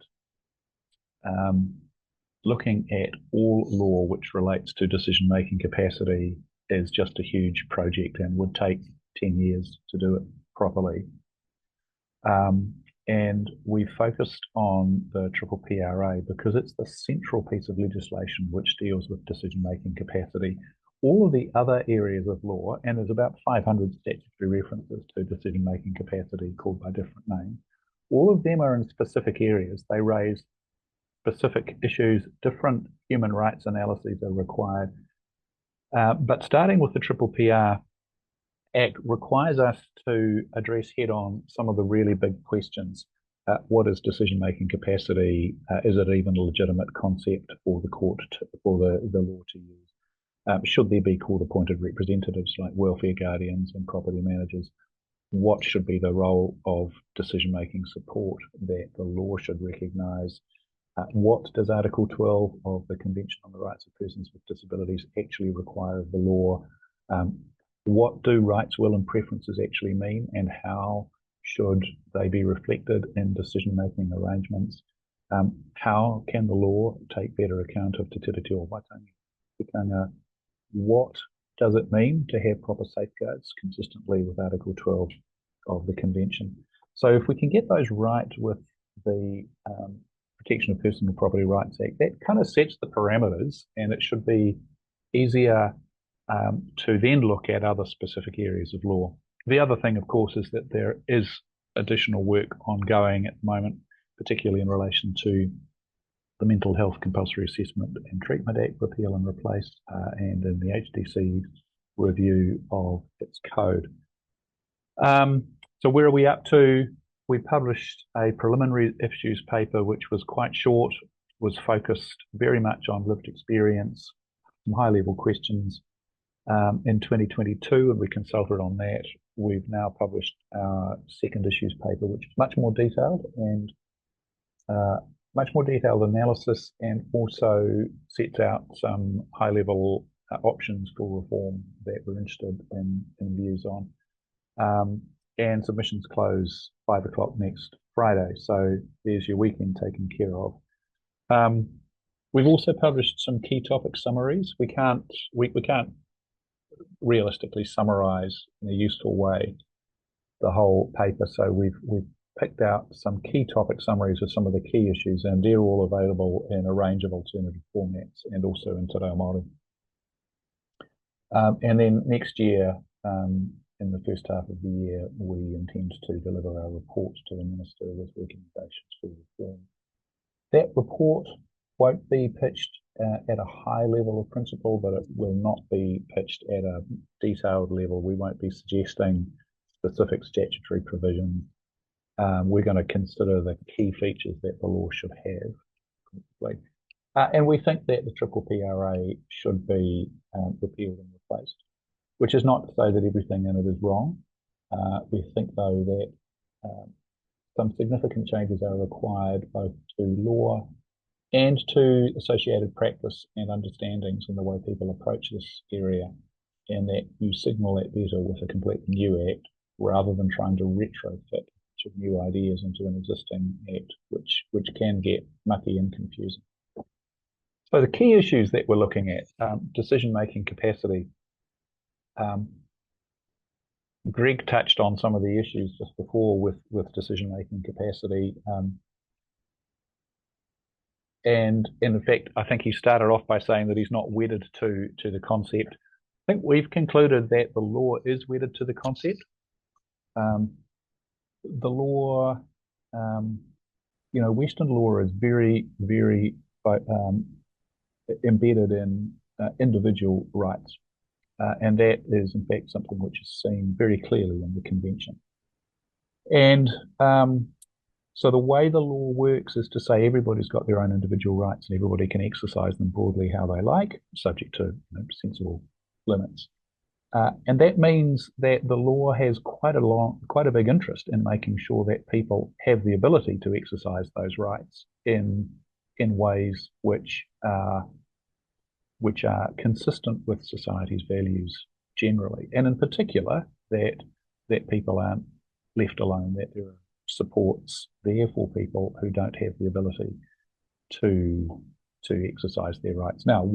looking at all law which relates to decision-making capacity is just a huge project and would take 10 years to do it properly. And we focused on the Triple PRA because it's the central piece of legislation which deals with decision-making capacity. All of the other areas of law, and there's about 500 statutory references to decision-making capacity called by different names, all of them are in specific areas. They raise specific issues, different human rights analyses are required. But starting with the PPPR Act requires us to address head-on some of the really big questions. What is decision-making capacity? Is it even a legitimate concept for the court, for the law to use? Should there be court-appointed representatives like welfare guardians and property managers? What should be the role of decision-making support that the law should recognise? What does Article 12 of the Convention on the Rights of Persons with Disabilities actually require of the law? What do rights, will and preferences actually mean, and how should they be reflected in decision-making arrangements? How can the law take better account of te tiriti o waitangi? What does it mean to have proper safeguards consistently with Article 12 of the Convention? So if we can get those right with the Protection of Personal Property Rights Act, that kind of sets the parameters, and it should be easier to then look at other specific areas of law. The other thing, of course, is that there is additional work ongoing at the moment, particularly in relation to the Mental Health Compulsory Assessment and Treatment Act repeal and replace, and in the HDC review of its code. So where are we up to? We published a preliminary issues paper, which was quite short, was focused very much on lived experience, some high-level questions in 2022, and we consulted on that. We've now published our second issues paper, which is much more detailed and much more detailed analysis, and also sets out some high-level options for reform that we're interested in views on. And submissions close 5 o'clock next Friday, so there's your weekend taken care of. We've also published some key topic summaries. We can't realistically summarize in a useful way the whole paper, so we've picked out some key topic summaries of some of the key issues, and they're all available in a range of alternative formats and also in Te Reo Māori. And then next year, in the first half of the year, we intend to deliver our report to the Minister with recommendations for reform. That report won't be pitched at a high level of principle, but it will not be pitched at a detailed level. We won't be suggesting specific statutory provisions. We're going to consider the key features that the law should have. And we think that the PPPRA should be repealed and replaced, which is not to say that everything in it is wrong. We think, though, that some significant changes are required both to law and to associated practice and understandings in the way people approach this area, and that you signal that better with a completely new act rather than trying to retrofit new ideas into an existing act, which can get mucky and confusing. So the key issues that we're looking at, decision-making capacity. Greg touched on some of the issues just before with decision-making capacity. And in fact, I think he started off by saying that he's not wedded to the concept. I think we've concluded that the law is wedded to the concept. The law, Western law is very, very embedded in individual rights. And that is, in fact, something which is seen very clearly in the Convention. And so the way the law works is to say everybody's got their own individual rights and everybody can exercise them broadly how they like, subject to sensible limits. And that means that the law has quite a big interest in making sure that people have the ability to exercise those rights in ways which are consistent with society's values generally, and in particular that people aren't left alone, that there are supports there for people who don't have the ability to exercise their rights. Now,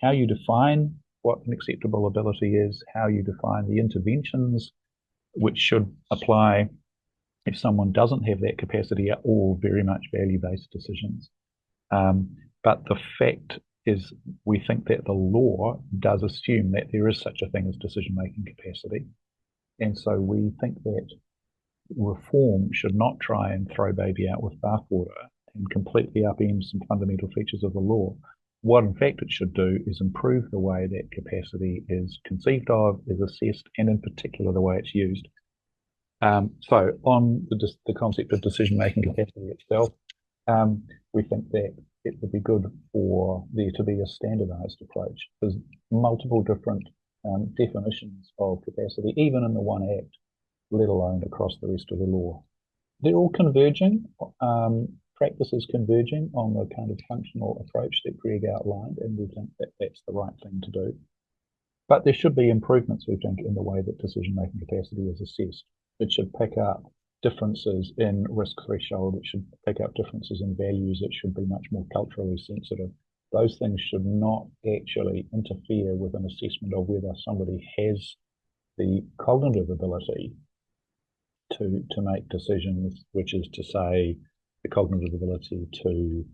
how you define what an acceptable ability is, how you define the interventions which should apply if someone doesn't have that capacity, are all very much value-based decisions. But the fact is, we think that the law does assume that there is such a thing as decision-making capacity. And so we think that reform should not try and throw baby out with bathwater and completely upend some fundamental features of the law. What in fact it should do is improve the way that capacity is conceived of, is assessed, and in particular the way it's used. So on the concept of decision-making capacity itself, we think that it would be good for there to be a standardized approach. There's multiple different definitions of capacity, even in the one Act, let alone across the rest of the law. They're all converging, practices converging on the kind of functional approach that Craig outlined, and we think that that's the right thing to do. But there should be improvements, we think, in the way that decision-making capacity is assessed. It should pick up differences in risk threshold. It should pick up differences in values. It should be much more culturally sensitive. Those things should not actually interfere with an assessment of whether somebody has the cognitive ability to make decisions, which is to say the cognitive ability to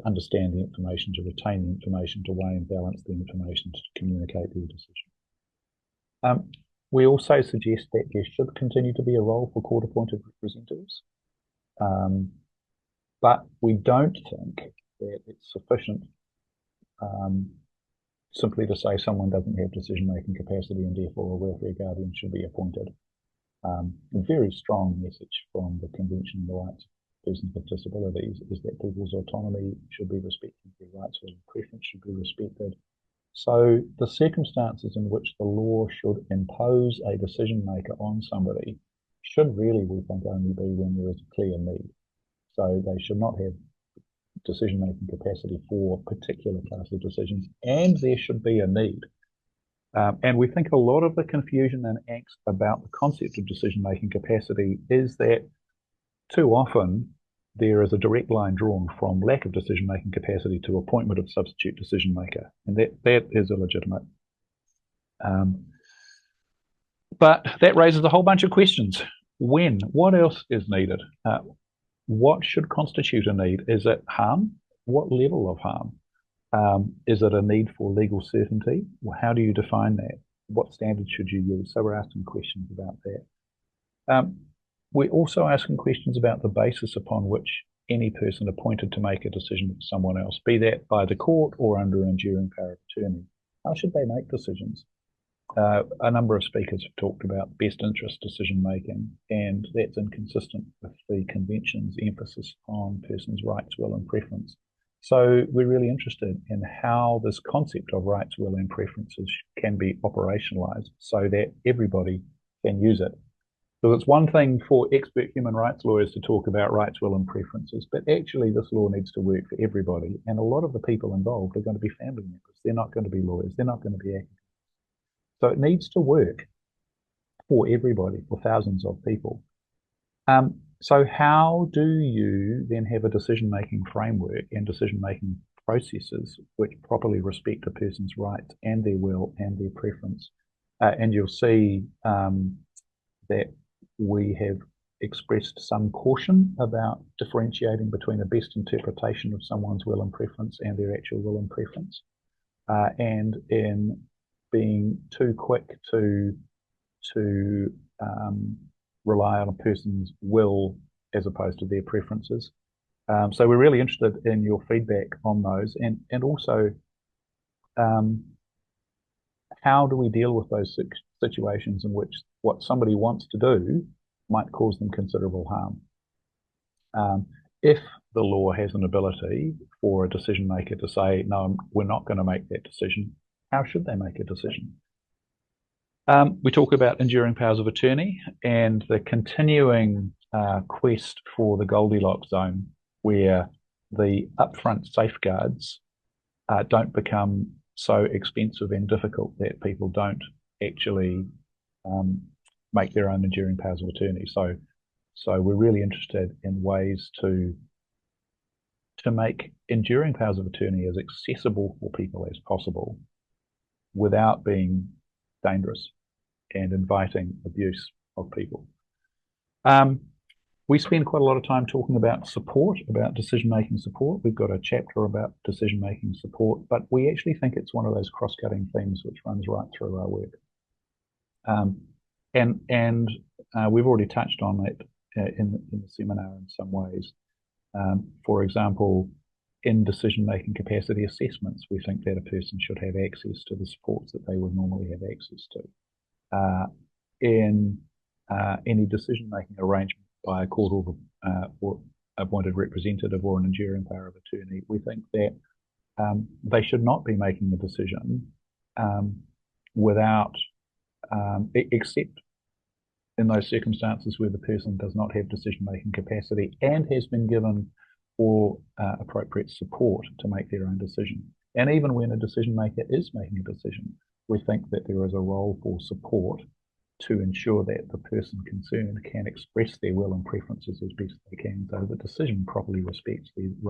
understand the information, to retain the information, to weigh and balance the information, to communicate their decision. We also suggest that there should continue to be a role for court-appointed representatives, but we don't think that it's sufficient simply to say someone doesn't have decision-making capacity and therefore a welfare guardian should be appointed. A very strong message from the Convention on the Rights of Persons with Disabilities is that people's autonomy should be respected, their rights of preference should be respected. So the circumstances in which the law should impose a decision maker on somebody should really, we think, only be when there is a clear need. So they should not have decision-making capacity for particular class of decisions, and there should be a need. And we think a lot of the confusion and angst about the concept of decision-making capacity is that too often there is a direct line drawn from lack of decision-making capacity to appointment of substitute decision maker, and that is illegitimate. But that raises a whole bunch of questions. When? What else is needed? What should constitute a need? Is it harm? What level of harm? Is it a need for legal certainty? Well, how do you define that? What standards should you use? So we're asking questions about that. We're also asking questions about the basis upon which any person appointed to make a decision for someone else, be that by the court or under enduring power of attorney. How should they make decisions? A number of speakers have talked about best interest decision making, and that's inconsistent with the Convention's emphasis on persons' rights, will, and preference. So we're really interested in how this concept of rights, will, and preferences can be operationalized so that everybody can use it. So it's one thing for expert human rights lawyers to talk about rights, will, and preferences, but actually this law needs to work for everybody, and a lot of the people involved are going to be family members. They're not going to be lawyers. They're not going to be academics. So it needs to work for everybody, for thousands of people. So how do you then have a decision-making framework and decision-making processes which properly respect a person's rights and their will and their preference? And you'll see that we have expressed some caution about differentiating between a best interpretation of someone's will and preference and their actual will and preference, and in being too quick to rely on a person's will as opposed to their preferences. So we're really interested in your feedback on those, and also how do we deal with those situations in which what somebody wants to do might cause them considerable harm. If the law has an ability for a decision maker to say, no, we're not going to make that decision, how should they make a decision? We talk about enduring powers of attorney and the continuing quest for the Goldilocks zone, where the upfront safeguards don't become so expensive and difficult that people don't actually make their own enduring powers of attorney. So we're really interested in ways to make enduring powers of attorney as accessible for people as possible without being dangerous and inviting abuse of people. We spend quite a lot of time talking about support, about decision-making support. We've got a chapter about decision-making support, but we actually think it's one of those cross-cutting themes which runs right through our work. And we've already touched on it in the seminar in some ways. For example, in decision-making capacity assessments, we think that a person should have access to the supports that they would normally have access to. In any decision-making arrangement by a court or appointed representative or an enduring power of attorney, we think that they should not be making a decision without, except in those circumstances where the person does not have decision-making capacity and has been given all appropriate support to make their own decision. And even when a decision maker is making a decision, we think that there is a role for support to ensure that the person concerned can express their will and preferences as best they can, so the decision properly respects their